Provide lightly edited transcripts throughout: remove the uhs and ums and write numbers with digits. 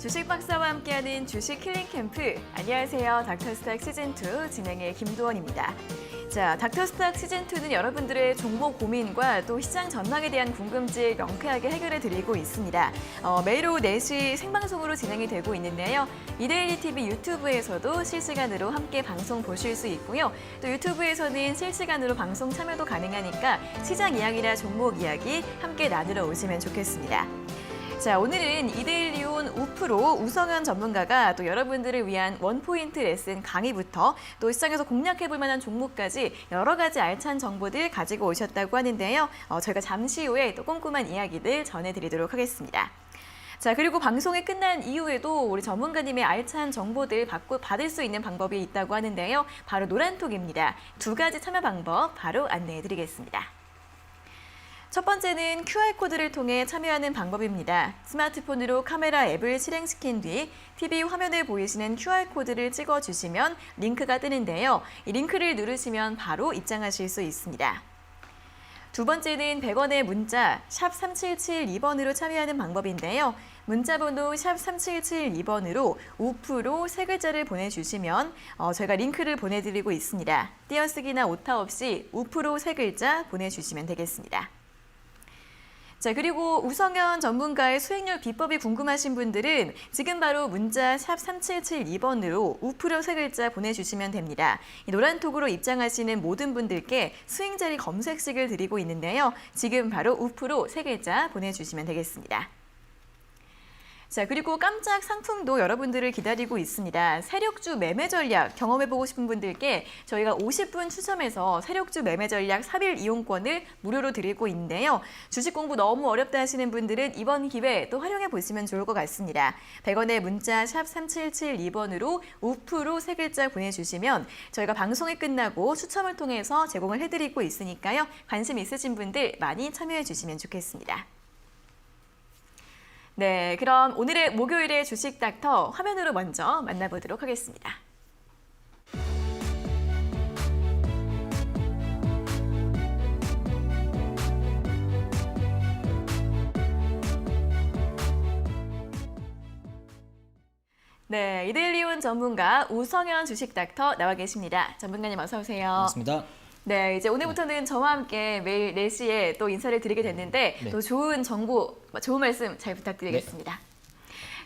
주식 박사와 함께하는 주식 킬링 캠프. 안녕하세요. 닥터스탁 시즌2 진행의 김도원입니다. 자, 닥터스탁 시즌2는 여러분들의 종목 고민과 또 시장 전망에 대한 궁금증 명쾌하게 해결해 드리고 있습니다. 매일 오후 4시 생방송으로 진행이 되고 있는데요. 이데일리 TV 유튜브에서도 실시간으로 함께 방송 보실 수 있고요. 또 유튜브에서는 실시간으로 방송 참여도 가능하니까 시장 이야기나 종목 이야기 함께 나누러 오시면 좋겠습니다. 자, 오늘은 이데일리온 우프로 우성현 전문가가 또 여러분들을 위한 원포인트 레슨 강의부터 또 시장에서 공략해볼 만한 종목까지 여러 가지 알찬 정보들 가지고 오셨다고 하는데요. 저희가 잠시 후에 또 꼼꼼한 이야기들 전해드리도록 하겠습니다. 자, 그리고 방송이 끝난 이후에도 우리 전문가님의 알찬 정보들 받을 수 있는 방법이 있다고 하는데요. 바로 노란톡입니다. 2가지 참여 방법 바로 안내해드리겠습니다. 첫 번째는 QR코드를 통해 참여하는 방법입니다. 스마트폰으로 카메라 앱을 실행시킨 뒤 TV 화면에 보이시는 QR코드를 찍어주시면 링크가 뜨는데요. 이 링크를 누르시면 바로 입장하실 수 있습니다. 두 번째는 100원의 문자 샵 3772번으로 참여하는 방법인데요. 문자번호 샵 3772번으로 우프로 3글자를 보내주시면 저희가 링크를 보내드리고 있습니다. 띄어쓰기나 오타 없이 우프로 3글자 보내주시면 되겠습니다. 자, 그리고 우성현 전문가의 수익률 비법이 궁금하신 분들은 지금 바로 문자 샵 3772번으로 우프로 3글자 보내주시면 됩니다. 이 노란톡으로 입장하시는 모든 분들께 수익자리 검색식을 드리고 있는데요. 지금 바로 우프로 3글자 보내주시면 되겠습니다. 자, 그리고 깜짝 상품도 여러분들을 기다리고 있습니다. 세력주 매매 전략 경험해보고 싶은 분들께 저희가 50분 추첨해서 세력주 매매 전략 3일 이용권을 무료로 드리고 있는데요. 주식 공부 너무 어렵다 하시는 분들은 이번 기회 또 활용해 보시면 좋을 것 같습니다. 100원의 문자 샵 3772번으로 우프로 3글자 보내주시면 저희가 방송이 끝나고 추첨을 통해서 제공을 해드리고 있으니까요. 관심 있으신 분들 많이 참여해 주시면 좋겠습니다. 네, 그럼 오늘의 목요일의 주식 닥터 화면으로 먼저 만나보도록 하겠습니다. 네, 이데일리온 전문가 우성현 주식 닥터 나와 계십니다. 전문가님 어서 오세요. 반갑습니다. 네, 이제 오늘부터는 저와 함께 매일 4시에 또 인사를 드리게 됐는데 네. 또 좋은 정보, 좋은 말씀 잘 부탁드리겠습니다.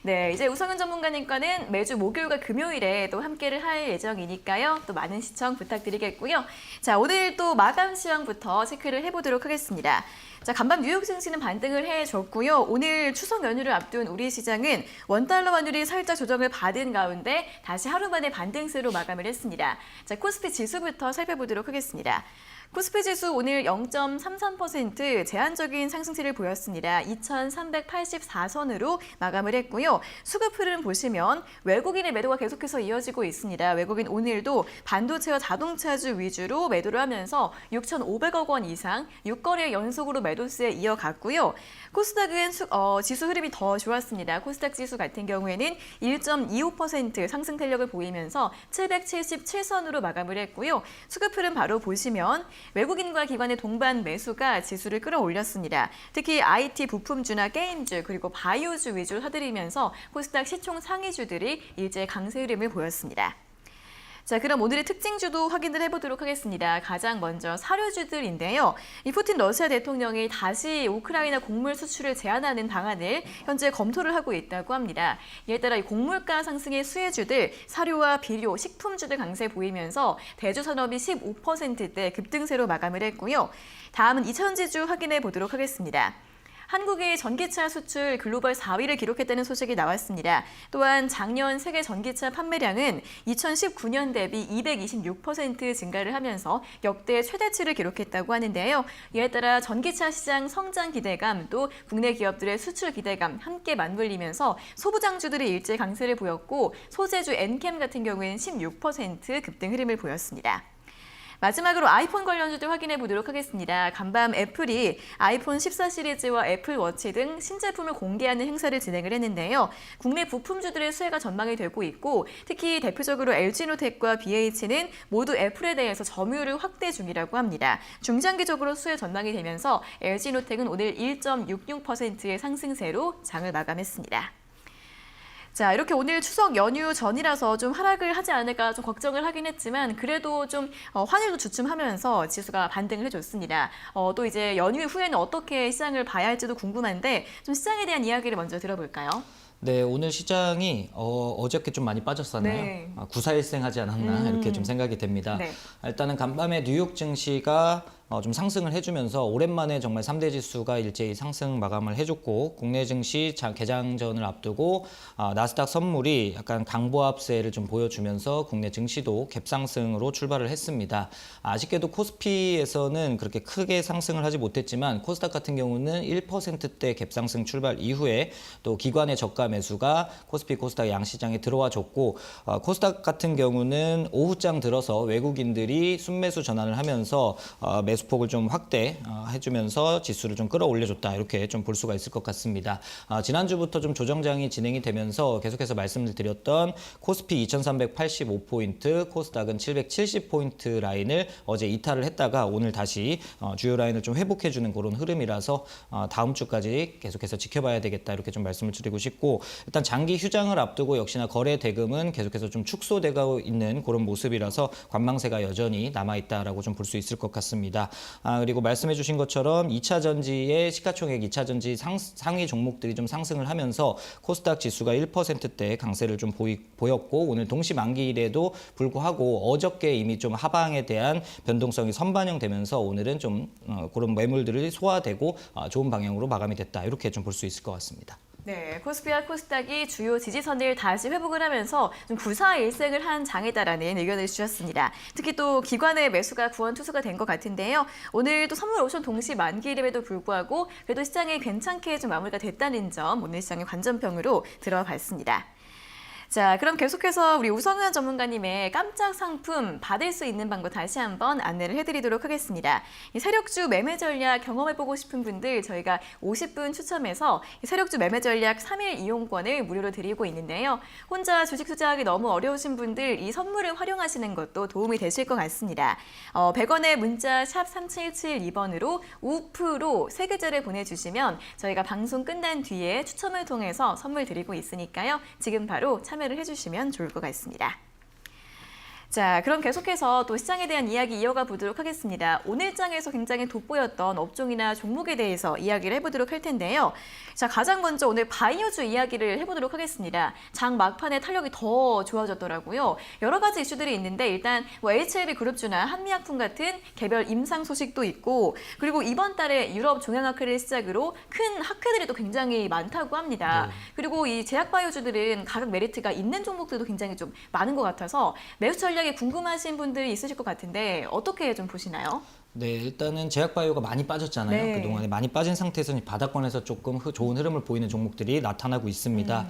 네, 이제 우성현 전문가님과는 매주 목요일과 금요일에 또 함께를 할 예정이니까요. 또 많은 시청 부탁드리겠고요. 자, 오늘 또 마감 시황부터 체크를 해보도록 하겠습니다. 자, 간밤 뉴욕 증시는 반등을 해줬고요. 오늘 추석 연휴를 앞둔 우리 시장은 원달러 환율이 살짝 조정을 받은 가운데 다시 하루 만에 반등세로 마감을 했습니다. 자, 코스피 지수부터 살펴보도록 하겠습니다. 코스피 지수 오늘 0.33% 제한적인 상승세를 보였습니다. 2,384선으로 마감을 했고요. 수급 흐름 보시면 외국인의 매도가 계속해서 이어지고 있습니다. 외국인 오늘도 반도체와 자동차주 위주로 매도를 하면서 6,500억 원 이상 6거래 연속으로 매도세에 이어갔고요. 코스닥은 지수 흐름이 더 좋았습니다. 코스닥 지수 같은 경우에는 1.25% 상승 탄력을 보이면서 777선으로 마감을 했고요. 수급 흐름 바로 보시면 외국인과 기관의 동반 매수가 지수를 끌어올렸습니다. 특히 IT 부품주나 게임주 그리고 바이오주 위주로 사들이면서 코스닥 시총 상위주들이 일제 강세 흐름을 보였습니다. 자, 그럼 오늘의 특징주도 확인을 해보도록 하겠습니다. 가장 먼저 사료주들인데요. 이 푸틴 러시아 대통령이 다시 우크라이나 곡물 수출을 제한하는 방안을 현재 검토를 하고 있다고 합니다. 이에 따라 이 곡물가 상승의 수혜주들, 사료와 비료, 식품주들 강세 보이면서 대주산업이 15%대 급등세로 마감을 했고요. 다음은 2차전지주 확인해 보도록 하겠습니다. 한국의 전기차 수출 글로벌 4위를 기록했다는 소식이 나왔습니다. 또한 작년 세계 전기차 판매량은 2019년 대비 226% 증가를 하면서 역대 최대치를 기록했다고 하는데요. 이에 따라 전기차 시장 성장 기대감 또 국내 기업들의 수출 기대감 함께 맞물리면서 소부장주들이 일제 강세를 보였고 소재주 엔캠 같은 경우에는 16% 급등 흐름을 보였습니다. 마지막으로 아이폰 관련주들 확인해 보도록 하겠습니다. 간밤 애플이 아이폰 14 시리즈와 애플워치 등 신제품을 공개하는 행사를 진행을 했는데요. 국내 부품주들의 수혜가 전망이 되고 있고 특히 대표적으로 LG노텍과 BH는 모두 애플에 대해서 점유율을 확대 중이라고 합니다. 중장기적으로 수혜 전망이 되면서 LG노텍은 오늘 1.66%의 상승세로 장을 마감했습니다. 자, 이렇게 오늘 추석 연휴 전이라서 좀 하락을 하지 않을까 좀 걱정을 하긴 했지만 그래도 좀 환율도 주춤하면서 지수가 반등을 해줬습니다. 또 이제 연휴 후에는 어떻게 시장을 봐야 할지도 궁금한데 좀 시장에 대한 이야기를 먼저 들어볼까요? 네, 오늘 시장이 어저께 좀 많이 빠졌었나요? 네. 구사일생 하지 않았나 이렇게 좀 생각이 됩니다. 네. 일단은 간밤에 뉴욕 증시가 좀 상승을 해주면서 오랜만에 정말 3대 지수가 일제히 상승 마감을 해줬고 국내 증시 개장전을 앞두고 나스닥 선물이 약간 강보합세를 좀 보여주면서 국내 증시도 갭상승으로 출발을 했습니다. 아쉽게도 코스피에서는 그렇게 크게 상승을 하지 못했지만 코스닥 같은 경우는 1%대 갭상승 출발 이후에 또 기관의 저가 매수가 코스피 코스닥 양시장에 들어와 줬고 코스닥 같은 경우는 오후장 들어서 외국인들이 순매수 전환을 하면서 매수폭을 좀 확대해주면서 지수를 좀 끌어올려줬다 이렇게 좀 볼 수가 있을 것 같습니다. 지난주부터 좀 조정장이 진행이 되면서 계속해서 말씀을 드렸던 코스피 2385포인트, 코스닥은 770포인트 라인을 어제 이탈을 했다가 오늘 다시 주요 라인을 좀 회복해주는 그런 흐름이라서 다음 주까지 계속해서 지켜봐야 되겠다 이렇게 좀 말씀을 드리고 싶고 일단 장기 휴장을 앞두고 역시나 거래 대금은 계속해서 좀 축소되고 있는 그런 모습이라서 관망세가 여전히 남아있다라고 좀 볼 수 있을 것 같습니다. 그리고 말씀해 주신 것처럼 2차 전지의 시가총액 2차 전지 상위 종목들이 좀 상승을 하면서 코스닥 지수가 1%대 강세를 좀 보였고 오늘 동시 만기일에도 불구하고 어저께 이미 좀 하방에 대한 변동성이 선반영되면서 오늘은 좀 그런 매물들이 소화되고 좋은 방향으로 마감이 됐다 이렇게 좀 볼 수 있을 것 같습니다. 네, 코스피와 코스닥이 주요 지지선을 다시 회복을 하면서 좀 구사일생을 한 장이다라는 의견을 주셨습니다. 특히 또 기관의 매수가 구원투수가 된 것 같은데요. 오늘 또 선물 옵션 동시 만기일임에도 불구하고 그래도 시장이 괜찮게 좀 마무리가 됐다는 점 오늘 시장의 관전평으로 들어봤습니다. 자, 그럼 계속해서 우리 우성현 전문가님의 깜짝 상품 받을 수 있는 방법 다시 한번 안내를 해드리도록 하겠습니다. 이 세력주 매매 전략 경험해보고 싶은 분들 저희가 50분 추첨해서 이 세력주 매매 전략 3일 이용권을 무료로 드리고 있는데요. 혼자 주식 투자하기 너무 어려우신 분들 이 선물을 활용하시는 것도 도움이 되실 것 같습니다. 100원의 문자 샵 3772번으로 우프로 3글자를 보내주시면 저희가 방송 끝난 뒤에 추첨을 통해서 선물 드리고 있으니까요. 지금 바로 참여를 해주시면 좋을 것 같습니다. 자, 그럼 계속해서 또 시장에 대한 이야기 이어가 보도록 하겠습니다. 오늘 장에서 굉장히 돋보였던 업종이나 종목에 대해서 이야기를 해보도록 할 텐데요. 자, 가장 먼저 오늘 바이오주 이야기를 해보도록 하겠습니다. 장 막판에 탄력이 더 좋아졌더라고요. 여러 가지 이슈들이 있는데 일단 뭐 HLB 그룹주나 한미약품 같은 개별 임상 소식도 있고 그리고 이번 달에 유럽 종양학회를 시작으로 큰 학회들이 또 굉장히 많다고 합니다. 그리고 이 제약바이오주들은 가격 메리트가 있는 종목들도 굉장히 좀 많은 것 같아서 매수 전략이 궁금하신 분들이 있으실 것 같은데 어떻게 좀 보시나요? 네, 일단은 제약바이오가 많이 빠졌잖아요. 네. 그동안에 많이 빠진 상태에서 바닥권에서 조금 좋은 흐름을 보이는 종목들이 나타나고 있습니다.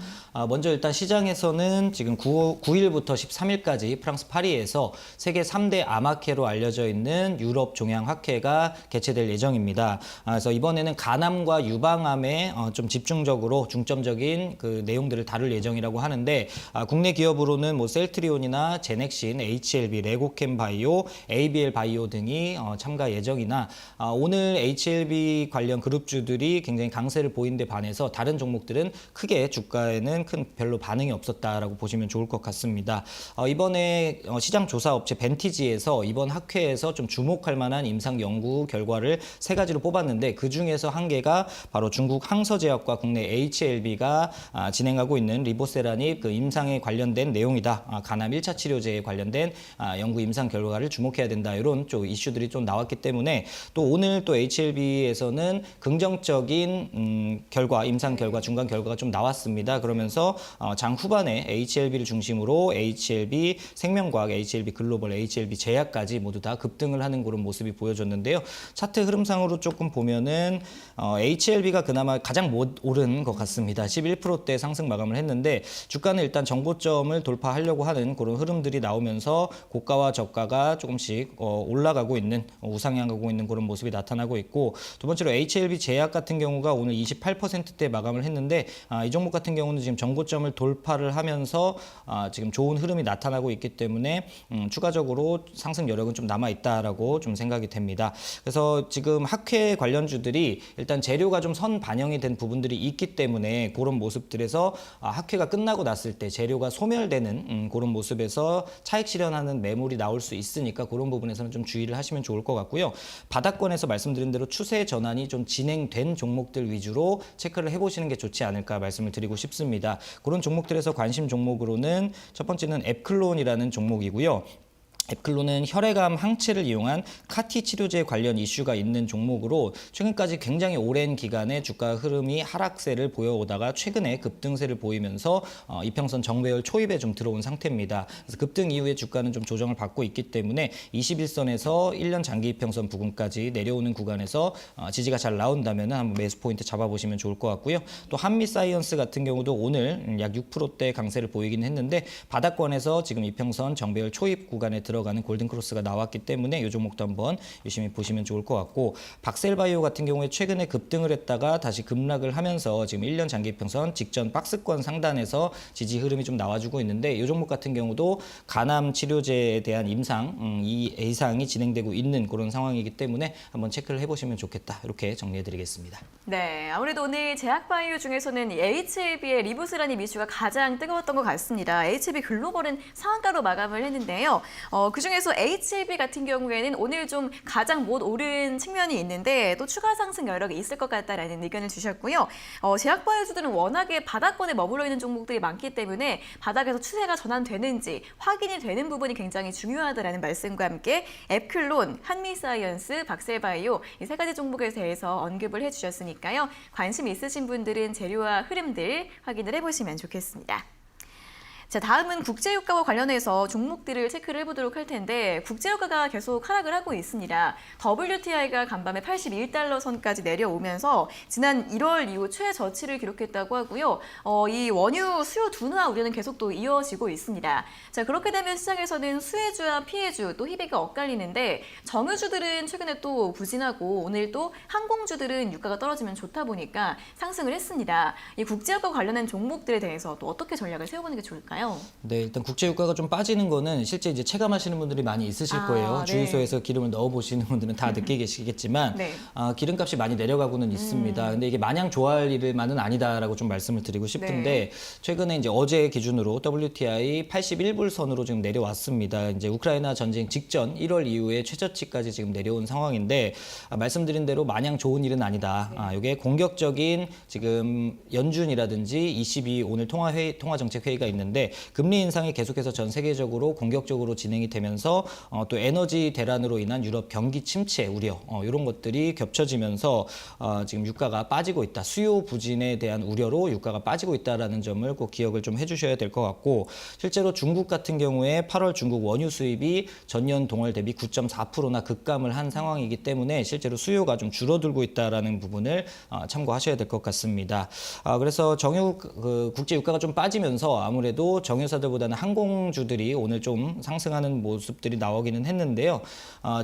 먼저 일단 시장에서는 지금 9일부터 13일까지 프랑스 파리에서 세계 3대 암학회로 알려져 있는 유럽 종양학회가 개최될 예정입니다. 그래서 이번에는 간암과 유방암에 좀 집중적으로 중점적인 그 내용들을 다룰 예정이라고 하는데 국내 기업으로는 뭐 셀트리온이나 제넥신, HLB, 레고캠 바이오, ABL 바이오 등이 참가 예정이나 오늘 HLB 관련 그룹주들이 굉장히 강세를 보인 데 반해서 다른 종목들은 크게 주가에는 별로 반응이 없었다라고 보시면 좋을 것 같습니다. 이번에 시장 조사 업체 벤티지에서 이번 학회에서 좀 주목할 만한 임상 연구 결과를 3가지로 뽑았는데 그 중에서 한 개가 바로 중국 항서제약과 국내 HLB가 진행하고 있는 리보세라닙 그 임상에 관련된 내용이다. 간암 1차 치료제에 관련된 연구 임상 결과를 주목해야 된다. 이런 쪽 이슈들이 좀 나왔기 때문에 또 오늘 또 HLB에서는 긍정적인 결과, 임상 결과, 중간 결과가 좀 나왔습니다. 그러면서 장 후반에 HLB를 중심으로 HLB 생명과학, HLB 글로벌, HLB 제약까지 모두 다 급등을 하는 그런 모습이 보여졌는데요. 차트 흐름상으로 조금 보면은 HLB가 그나마 가장 못 오른 것 같습니다. 11%대 상승 마감을 했는데 주가는 일단 정고점을 돌파하려고 하는 그런 흐름들이 나오면서 고가와 저가가 조금씩 올라가고 있는 우상향하고 있는 그런 모습이 나타나고 있고, 두 번째로 HLB 제약 같은 경우가 오늘 28%대 마감을 했는데 이 종목 같은 경우는 지금 정고점을 돌파를 하면서 지금 좋은 흐름이 나타나고 있기 때문에 추가적으로 상승 여력은 좀 남아 있다라고 좀 생각이 됩니다. 그래서 지금 학회 관련주들이 일단 재료가 좀 선 반영이 된 부분들이 있기 때문에 그런 모습들에서 학회가 끝나고 났을 때 재료가 소멸되는 그런 모습에서 차익 실현하는 매물이 나올 수 있으니까 그런 부분에서는 좀 주의를 하시면 좋을 것 같고요. 바닥권에서 말씀드린 대로 추세 전환이 좀 진행된 종목들 위주로 체크를 해보시는 게 좋지 않을까 말씀을 드리고 싶습니다. 그런 종목들에서 관심 종목으로는 첫 번째는 앱클론이라는 종목이고요. 앱클론은 혈액암 항체를 이용한 카티 치료제 관련 이슈가 있는 종목으로 최근까지 굉장히 오랜 기간에 주가 흐름이 하락세를 보여오다가 최근에 급등세를 보이면서 이평선 정배열 초입에 좀 들어온 상태입니다. 그래서 급등 이후에 주가는 좀 조정을 받고 있기 때문에 21선에서 1년 장기 이평선 부근까지 내려오는 구간에서 지지가 잘 나온다면 한번 매수 포인트 잡아보시면 좋을 것 같고요. 또 한미사이언스 같은 경우도 오늘 약 6%대 강세를 보이긴 했는데 바닥권에서 지금 이평선 정배열 초입 구간에 들어가는 골든크로스가 나왔기 때문에 이 종목도 한번 유심히 보시면 좋을 것 같고, 박셀바이오 같은 경우에 최근에 급등을 했다가 다시 급락을 하면서 지금 1년 장기평선 직전 박스권 상단에서 지지 흐름이 좀 나와주고 있는데 이 종목 같은 경우도 간암 치료제에 대한 이 예상이 진행되고 있는 그런 상황이기 때문에 한번 체크를 해보시면 좋겠다, 이렇게 정리해드리겠습니다. 네, 아무래도 오늘 제약바이오 중에서는 HLB의 리부스라는 이슈가 가장 뜨거웠던 것 같습니다. HLB 글로벌은 상한가로 마감을 했는데요. 그중에서 HLB 같은 경우에는 오늘 좀 가장 못 오른 측면이 있는데 또 추가 상승 여력이 있을 것 같다라는 의견을 주셨고요. 제약바이오주들은 워낙에 바닥권에 머물러 있는 종목들이 많기 때문에 바닥에서 추세가 전환되는지 확인이 되는 부분이 굉장히 중요하다라는 말씀과 함께 앱클론, 한미사이언스, 박셀바이오 이 세 가지 종목에 대해서 언급을 해주셨으니까요. 관심 있으신 분들은 재료와 흐름들 확인을 해보시면 좋겠습니다. 자, 다음은 국제유가와 관련해서 종목들을 체크를 해보도록 할 텐데 국제유가가 계속 하락을 하고 있습니다. WTI가 간밤에 81달러 선까지 내려오면서 지난 1월 이후 최저치를 기록했다고 하고요. 이 원유 수요 둔화 우려는 계속 또 이어지고 있습니다. 자, 그렇게 되면 시장에서는 수혜주와 피해주 또 희비가 엇갈리는데 정유주들은 최근에 또 부진하고 오늘 또 항공주들은 유가가 떨어지면 좋다 보니까 상승을 했습니다. 이 국제유가 관련된 종목들에 대해서 또 어떻게 전략을 세워보는 게 좋을까요? 네, 일단 국제유가가 좀 빠지는 거는 실제 이제 체감하시는 분들이 많이 있으실 거예요. 네. 주유소에서 기름을 넣어보시는 분들은 다 느끼시겠지만 네. 기름값이 많이 내려가고는 있습니다. 근데 이게 마냥 좋아할 일만은 아니다라고 좀 말씀을 드리고 싶은데 네. 최근에 이제 어제 기준으로 WTI 81불 선으로 지금 내려왔습니다. 이제 우크라이나 전쟁 직전 1월 이후에 최저치까지 지금 내려온 상황인데 말씀드린 대로 마냥 좋은 일은 아니다. 이게 공격적인 지금 연준이라든지 ECB 오늘 통화정책회의가 있는데 금리 인상이 계속해서 전 세계적으로 공격적으로 진행이 되면서 또 에너지 대란으로 인한 유럽 경기 침체 우려 이런 것들이 겹쳐지면서 지금 유가가 빠지고 있다. 수요 부진에 대한 우려로 유가가 빠지고 있다라는 점을 꼭 기억을 좀 해주셔야 될 것 같고, 실제로 중국 같은 경우에 8월 중국 원유 수입이 전년 동월 대비 9.4%나 급감을 한 상황이기 때문에 실제로 수요가 좀 줄어들고 있다라는 부분을 참고하셔야 될 것 같습니다. 그래서 국제 유가가 좀 빠지면서 아무래도 정유사들보다는 항공주들이 오늘 좀 상승하는 모습들이 나오기는 했는데요.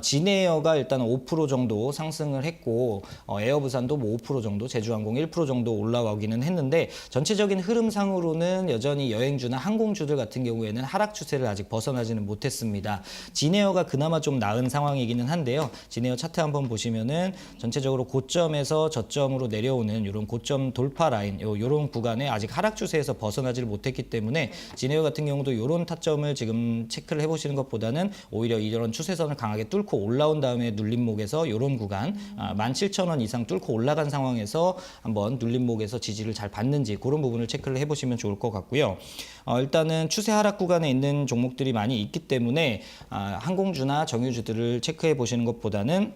진에어가 일단 5% 정도 상승을 했고 에어부산도 뭐 5% 정도, 제주항공 1% 정도 올라오기는 했는데 전체적인 흐름상으로는 여전히 여행주나 항공주들 같은 경우에는 하락 추세를 아직 벗어나지는 못했습니다. 진에어가 그나마 좀 나은 상황이기는 한데요. 진에어 차트 한번 보시면은 전체적으로 고점에서 저점으로 내려오는 이런 고점 돌파 라인, 이런 구간에 아직 하락 추세에서 벗어나지를 못했기 때문에 진에어 같은 경우도 이런 타점을 지금 체크를 해보시는 것보다는 오히려 이런 추세선을 강하게 뚫고 올라온 다음에 눌림목에서 이런 구간 17,000원 이상 뚫고 올라간 상황에서 한번 눌림목에서 지지를 잘 받는지 그런 부분을 체크를 해보시면 좋을 것 같고요. 일단은 추세 하락 구간에 있는 종목들이 많이 있기 때문에 항공주나 정유주들을 체크해 보시는 것보다는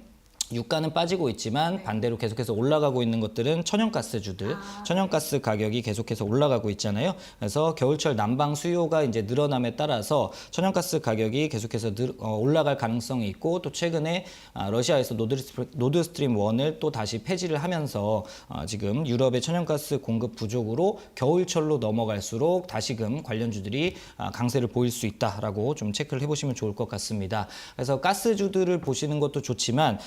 유가는 빠지고 있지만 반대로 계속해서 올라가고 있는 것들은 천연가스주들, 천연가스 가격이 계속해서 올라가고 있잖아요. 그래서 겨울철 난방 수요가 이제 늘어남에 따라서 천연가스 가격이 계속해서 올라갈 가능성이 있고, 또 최근에 러시아에서 노드스트림 1을 또 다시 폐지를 하면서 지금 유럽의 천연가스 공급 부족으로 겨울철로 넘어갈수록 다시금 관련주들이 강세를 보일 수 있다라고 좀 체크를 해보시면 좋을 것 같습니다. 그래서 가스주들을 보시는 것도 좋지만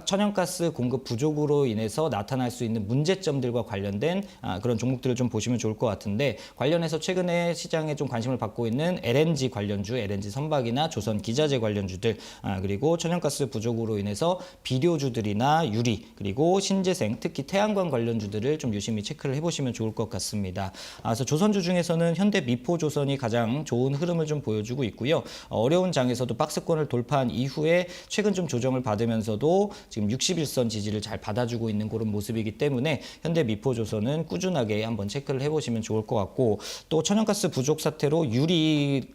천연가스 공급 부족으로 인해서 나타날 수 있는 문제점들과 관련된 그런 종목들을 좀 보시면 좋을 것 같은데, 관련해서 최근에 시장에 좀 관심을 받고 있는 LNG 관련주, LNG 선박이나 조선 기자재 관련주들, 그리고 천연가스 부족으로 인해서 비료주들이나 유리, 그리고 신재생, 특히 태양광 관련주들을 좀 유심히 체크를 해보시면 좋을 것 같습니다. 그래서 조선주 중에서는 현대 미포조선이 가장 좋은 흐름을 좀 보여주고 있고요. 어려운 장에서도 박스권을 돌파한 이후에 최근 좀 조정을 받으면서도 지금 61선 지지를 잘 받아주고 있는 그런 모습이기 때문에 현대 미포조선은 꾸준하게 한번 체크를 해보시면 좋을 것 같고, 또 천연가스 부족 사태로 유리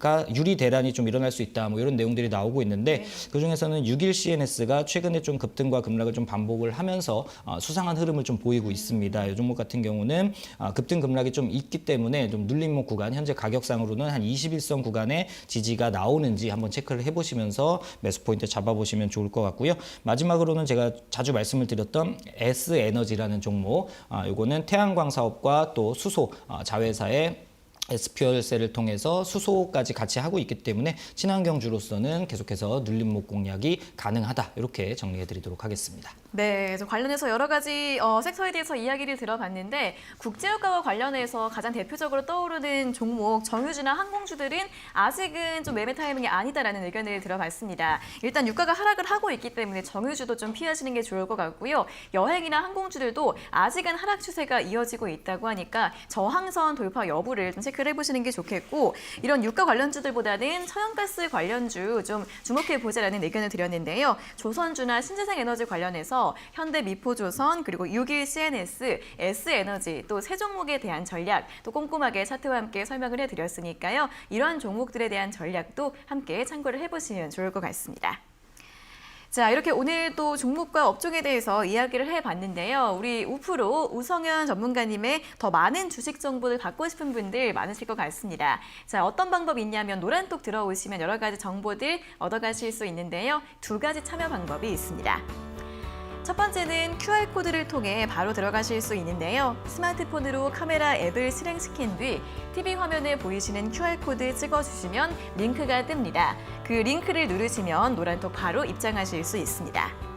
대란이 좀 일어날 수 있다, 뭐 이런 내용들이 나오고 있는데, 그중에서는 61CNS가 최근에 좀 급등과 급락을 좀 반복을 하면서 수상한 흐름을 좀 보이고 있습니다. 이 종목 같은 경우는 급등 급락이 좀 있기 때문에 좀 눌림목 구간, 현재 가격상으로는 한 21선 구간에 지지가 나오는지 한번 체크를 해보시면서 매수 포인트 잡아보시면 좋을 것 같고요. 마지막으로는 제가 자주 말씀을 드렸던 S에너지라는 종목, 요거는 태양광 사업과 또 수소 자회사의 SPL셀을 통해서 수소까지 같이 하고 있기 때문에 친환경주로서는 계속해서 눌림목 공략이 가능하다, 이렇게 정리해 드리도록 하겠습니다. 네, 그래서 관련해서 여러 가지 섹터에 대해서 이야기를 들어봤는데, 국제유가와 관련해서 가장 대표적으로 떠오르는 종목 정유주나 항공주들은 아직은 좀 매매 타이밍이 아니다라는 의견을 들어봤습니다. 일단 유가가 하락을 하고 있기 때문에 정유주도 좀 피하시는 게 좋을 것 같고요. 여행이나 항공주들도 아직은 하락 추세가 이어지고 있다고 하니까 저항선 돌파 여부를 좀 체크를 해보시는 게 좋겠고, 이런 유가 관련주들보다는 천연가스 관련주 좀 주목해보자라는 의견을 드렸는데요. 조선주나 신재생에너지 관련해서 현대 미포조선, 그리고 61CNS, S에너지, 또 세 종목에 대한 전략 또 꼼꼼하게 차트와 함께 설명을 해드렸으니까요. 이러한 종목들에 대한 전략도 함께 참고를 해보시면 좋을 것 같습니다. 자, 이렇게 오늘 또 종목과 업종에 대해서 이야기를 해봤는데요. 우리 우프로 우성현 전문가님의 더 많은 주식 정보를 받고 싶은 분들 많으실 것 같습니다. 자, 어떤 방법이 있냐면 노란톡 들어오시면 여러 가지 정보들 얻어가실 수 있는데요. 두 가지 참여 방법이 있습니다. 첫 번째는 QR코드를 통해 바로 들어가실 수 있는데요. 스마트폰으로 카메라 앱을 실행 스캔 뒤 TV 화면에 보이시는 QR코드 찍어주시면 링크가 뜹니다. 그 링크를 누르시면 노란톡 바로 입장하실 수 있습니다.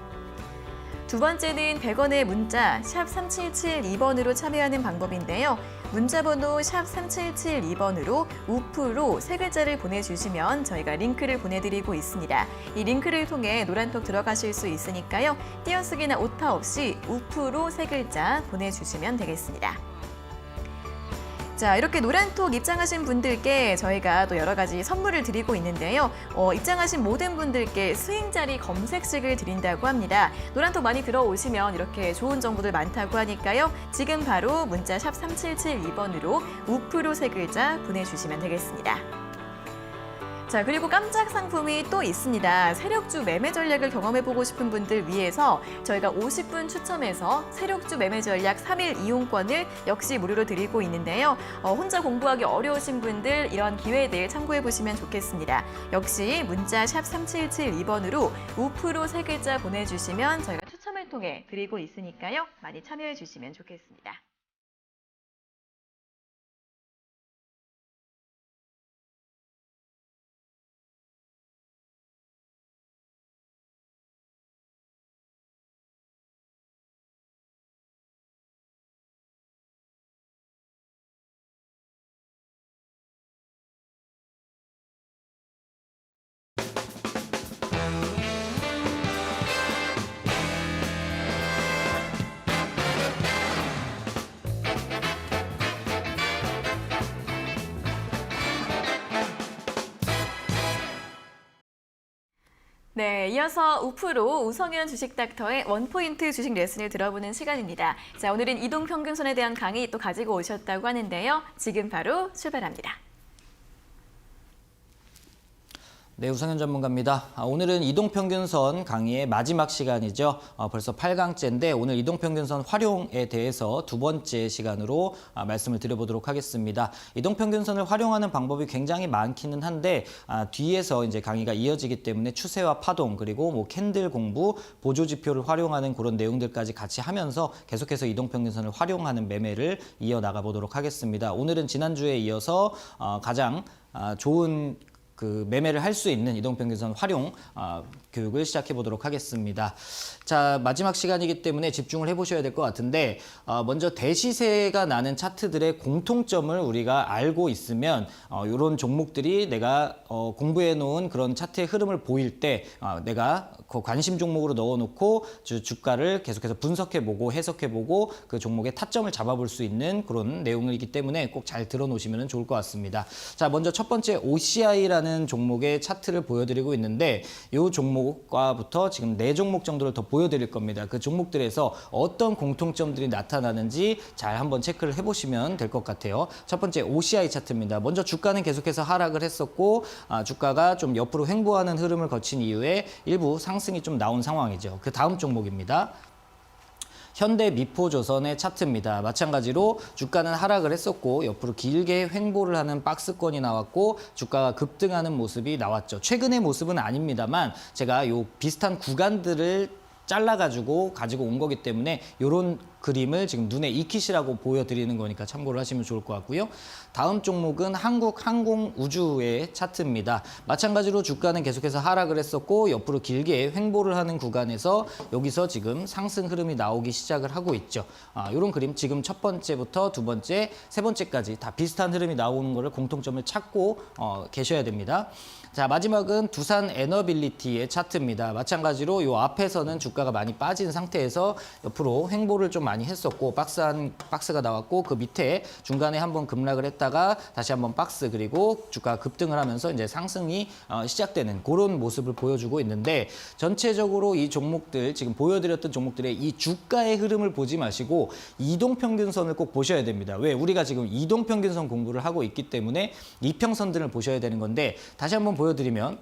두 번째는 100원의 문자 샵 3772번으로 참여하는 방법인데요. 문자번호 샵 3772번으로 우프로 세 글자를 보내주시면 저희가 링크를 보내드리고 있습니다. 이 링크를 통해 노란톡 들어가실 수 있으니까요. 띄어쓰기나 오타 없이 우프로 세 글자 보내주시면 되겠습니다. 자, 이렇게 노란톡 입장하신 분들께 저희가 또 여러 가지 선물을 드리고 있는데요. 입장하신 모든 분들께 스윙자리 검색식을 드린다고 합니다. 노란톡 많이 들어오시면 이렇게 좋은 정보들 많다고 하니까요. 지금 바로 문자 샵 3772번으로 우프로 세 글자 보내주시면 되겠습니다. 자, 그리고 깜짝 상품이 또 있습니다. 세력주 매매 전략을 경험해보고 싶은 분들 위해서 저희가 50분 추첨해서 세력주 매매 전략 3일 이용권을 역시 무료로 드리고 있는데요. 혼자 공부하기 어려우신 분들 이런 기회들 참고해보시면 좋겠습니다. 역시 문자 샵 3772번으로 우프로 세 글자 보내주시면 저희가 추첨을 통해 드리고 있으니까요. 많이 참여해주시면 좋겠습니다. 네, 이어서 우프로 우성현 주식닥터의 원포인트 주식 레슨을 들어보는 시간입니다. 자, 오늘은 이동평균선에 대한 강의 또 가지고 오셨다고 하는데요. 지금 바로 출발합니다. 네, 우상현 전문가입니다. 오늘은 이동평균선 강의의 마지막 시간이죠. 벌써 8강째인데 오늘 이동평균선 활용에 대해서 두 번째 시간으로 말씀을 드려보도록 하겠습니다. 이동평균선을 활용하는 방법이 굉장히 많기는 한데 뒤에서 이제 강의가 이어지기 때문에 추세와 파동 그리고 뭐 캔들 공부, 보조지표를 활용하는 그런 내용들까지 같이 하면서 계속해서 이동평균선을 활용하는 매매를 이어나가 보도록 하겠습니다. 오늘은 지난주에 이어서 가장 좋은 그 매매를 할 수 있는 이동평균선 활용 교육을 시작해 보도록 하겠습니다. 자, 마지막 시간이기 때문에 집중을 해보셔야 될 것 같은데 먼저 대시세가 나는 차트들의 공통점을 우리가 알고 있으면 이런 종목들이 내가 공부해 놓은 그런 차트의 흐름을 보일 때 내가 그 관심 종목으로 넣어놓고 주가를 계속해서 분석해보고 해석해보고 그 종목의 타점을 잡아볼 수 있는 그런 내용이기 때문에 꼭 잘 들어놓으시면 좋을 것 같습니다. 자, 먼저 첫 번째 OCI라는 종목의 차트를 보여드리고 있는데 이 종목과부터 지금 4종목 정도를 더 보여드릴 겁니다. 그 종목들에서 어떤 공통점들이 나타나는지 잘 한번 체크를 해보시면 될 것 같아요. 첫 번째 OCI 차트입니다. 먼저 주가는 계속해서 하락을 했었고 주가가 좀 옆으로 횡보하는 흐름을 거친 이후에 일부 상승이 좀 나온 상황이죠. 그 다음 종목입니다. 현대미포조선의 차트입니다. 마찬가지로 주가는 하락을 했었고 옆으로 길게 횡보를 하는 박스권이 나왔고 주가가 급등하는 모습이 나왔죠. 최근의 모습은 아닙니다만 제가 요 비슷한 구간들을 잘라가지고 가지고 온 거기 때문에 이런 그림을 지금 눈에 익히시라고 보여드리는 거니까 참고를 하시면 좋을 것 같고요. 다음 종목은 한국항공우주의 차트입니다. 마찬가지로 주가는 계속해서 하락을 했었고 옆으로 길게 횡보를 하는 구간에서 여기서 지금 상승 흐름이 나오기 시작을 하고 있죠. 이런 그림 지금 첫 번째부터 두 번째, 세 번째까지 다 비슷한 흐름이 나오는 거를 공통점을 찾고 계셔야 됩니다. 자, 마지막은 두산 에너빌리티의 차트입니다. 마찬가지로 이 앞에서는 주가가 많이 빠진 상태에서 옆으로 횡보를 좀 많이 했었고 박스가 나왔고 그 밑에 중간에 한번 급락을 했다가 다시 한번 박스 그리고 주가가 급등을 하면서 이제 상승이 시작되는 그런 모습을 보여주고 있는데 전체적으로 이 종목들 지금 보여드렸던 종목들의 이 주가의 흐름을 보지 마시고 이동평균선을 꼭 보셔야 됩니다. 왜? 우리가 지금 이동평균선 공부를 하고 있기 때문에 이평선들을 보셔야 되는 건데 다시 한번 보여드리면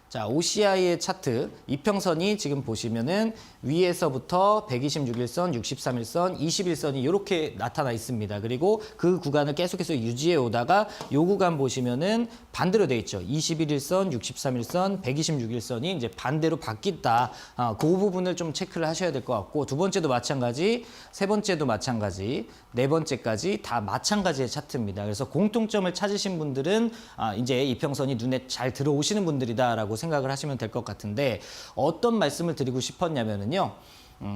자, OCI의 차트 이평선이 지금 보시면은 위에서부터 126일선, 63일선, 21선이 이렇게 나타나 있습니다. 그리고 그 구간을 계속해서 유지해 오다가 이 구간 보시면은 반대로 돼 있죠. 21일선, 63일선, 126일선이 이제 반대로 바뀌었다. 그 부분을 좀 체크를 하셔야 될 것 같고 두 번째도 마찬가지, 세 번째도 마찬가지, 네 번째까지 다 마찬가지의 차트입니다. 그래서 공통점을 찾으신 분들은 이제 이평선이 눈에 잘 들어오시는 분들이다라고 생각을 하시면 될 것 같은데 어떤 말씀을 드리고 싶었냐면은요.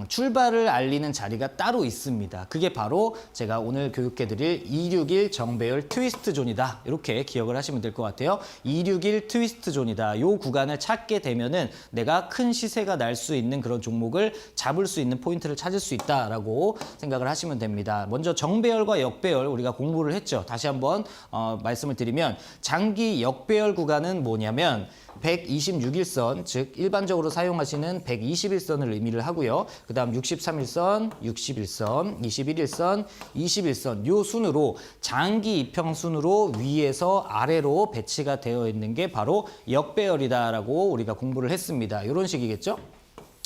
출발을 알리는 자리가 따로 있습니다. 그게 바로 제가 오늘 교육해드릴 261 정배열 트위스트 존이다. 이렇게 기억을 하시면 될 것 같아요. 261 트위스트 존이다. 이 구간을 찾게 되면은 내가 큰 시세가 날 수 있는 그런 종목을 잡을 수 있는 포인트를 찾을 수 있다라고 생각을 하시면 됩니다. 먼저 정배열과 역배열 우리가 공부를 했죠. 다시 한번 말씀을 드리면 장기 역배열 구간은 뭐냐면 126일선, 즉 일반적으로 사용하시는 121선을 의미를 하고요. 그 다음 63일선, 61선, 21일선, 21선 요 순으로 장기 이평순으로 위에서 아래로 배치가 되어 있는 게 바로 역배열이다라고 우리가 공부를 했습니다. 이런 식이겠죠?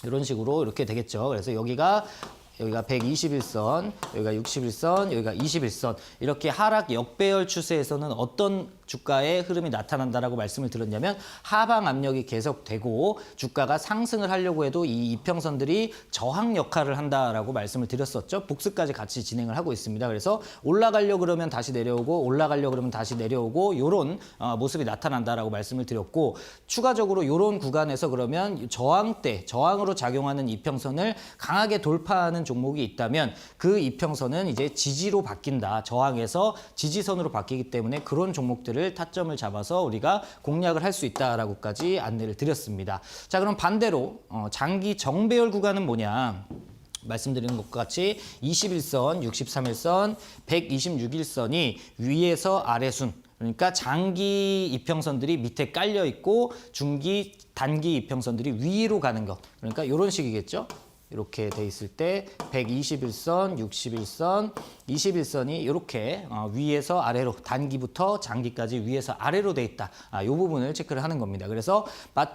이런 식으로 이렇게 되겠죠. 그래서 여기가 121선, 여기가 61선, 여기가 21선 이렇게 하락 역배열 추세에서는 어떤 주가의 흐름이 나타난다라고 말씀을 드렸냐면 하방 압력이 계속되고 주가가 상승을 하려고 해도 이 이평선들이 저항 역할을 한다라고 말씀을 드렸었죠. 복습까지 같이 진행을 하고 있습니다. 그래서 올라가려고 그러면 다시 내려오고 올라가려고 그러면 다시 내려오고 이런 모습이 나타난다라고 말씀을 드렸고 추가적으로 이런 구간에서 그러면 저항대, 저항으로 작용하는 이평선을 강하게 돌파하는 종목이 있다면 그 이평선은 이제 지지로 바뀐다. 저항에서 지지선으로 바뀌기 때문에 그런 종목들을 타점을 잡아서 우리가 공략을 할 수 있다라고까지 안내를 드렸습니다. 자, 그럼 반대로 장기 정배열 구간은 뭐냐? 말씀드리는 것과 같이 21선, 63일선, 126일선이 위에서 아래순 그러니까 장기 이평선들이 밑에 깔려 있고 중기, 단기 이평선들이 위로 가는 것. 그러니까 이런 식이겠죠. 이렇게 돼 있을 때 121선, 61선, 21선이 이렇게 위에서 아래로 단기부터 장기까지 위에서 아래로 돼 있다. 이 부분을 체크를 하는 겁니다. 그래서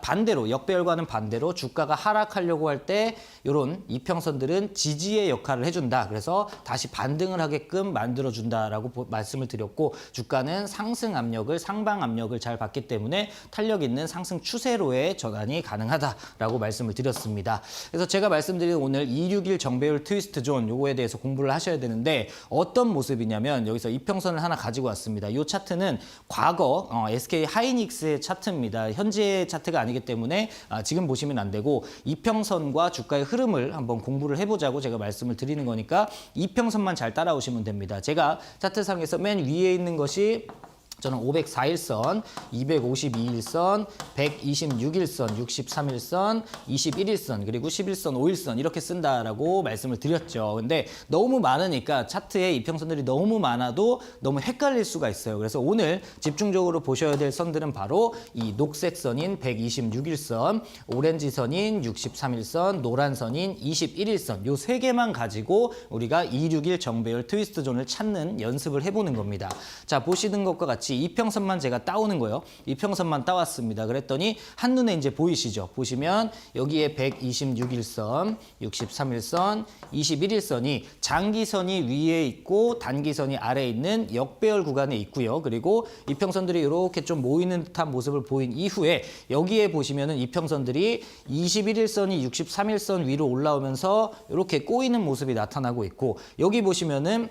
반대로 역배열과는 반대로 주가가 하락하려고 할 때 이런 이평선들은 지지의 역할을 해준다. 그래서 다시 반등을 하게끔 만들어준다라고 말씀을 드렸고 주가는 상승 압력을 상방 압력을 잘 받기 때문에 탄력 있는 상승 추세로의 전환이 가능하다라고 말씀을 드렸습니다. 그래서 제가 말씀드린 오늘 261 정배열 트위스트 존 요거에 대해서 공부를 하셔야 되는데 어떤 모습이냐면 여기서 이평선을 하나 가지고 왔습니다. 이 차트는 과거 SK 하이닉스의 차트입니다. 현재의 차트가 아니기 때문에 지금 보시면 안 되고 이평선과 주가의 흐름을 한번 공부를 해보자고 제가 말씀을 드리는 거니까 이평선만 잘 따라오시면 됩니다. 제가 차트상에서 맨 위에 있는 것이 저는 504일선, 252일선, 126일선, 63일선, 21일선, 그리고 11선, 5일선 이렇게 쓴다라고 말씀을 드렸죠. 근데 너무 많으니까 차트에 이평선들이 너무 많아도 너무 헷갈릴 수가 있어요. 그래서 오늘 집중적으로 보셔야 될 선들은 바로 이 녹색 선인 126일선, 오렌지 선인 63일선, 노란 선인 21일선 요 세 개만 가지고 우리가 261 정배열 트위스트 존을 찾는 연습을 해보는 겁니다. 자, 보시는 것과 같이 이평선만 제가 따오는 거예요. 이평선만 따왔습니다. 그랬더니 한눈에 이제 보이시죠? 보시면 여기에 126일선, 63일선, 21일선이 장기선이 위에 있고 단기선이 아래에 있는 역배열 구간에 있고요. 그리고 이평선들이 이렇게 좀 모이는 듯한 모습을 보인 이후에 여기에 보시면은 이평선들이 21일선이 63일선 위로 올라오면서 이렇게 꼬이는 모습이 나타나고 있고 여기 보시면은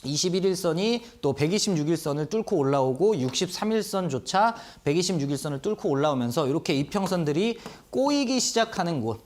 21일선이 또 126일선을 뚫고 올라오고 63일선조차 126일선을 뚫고 올라오면서 이렇게 이평선들이 꼬이기 시작하는 곳,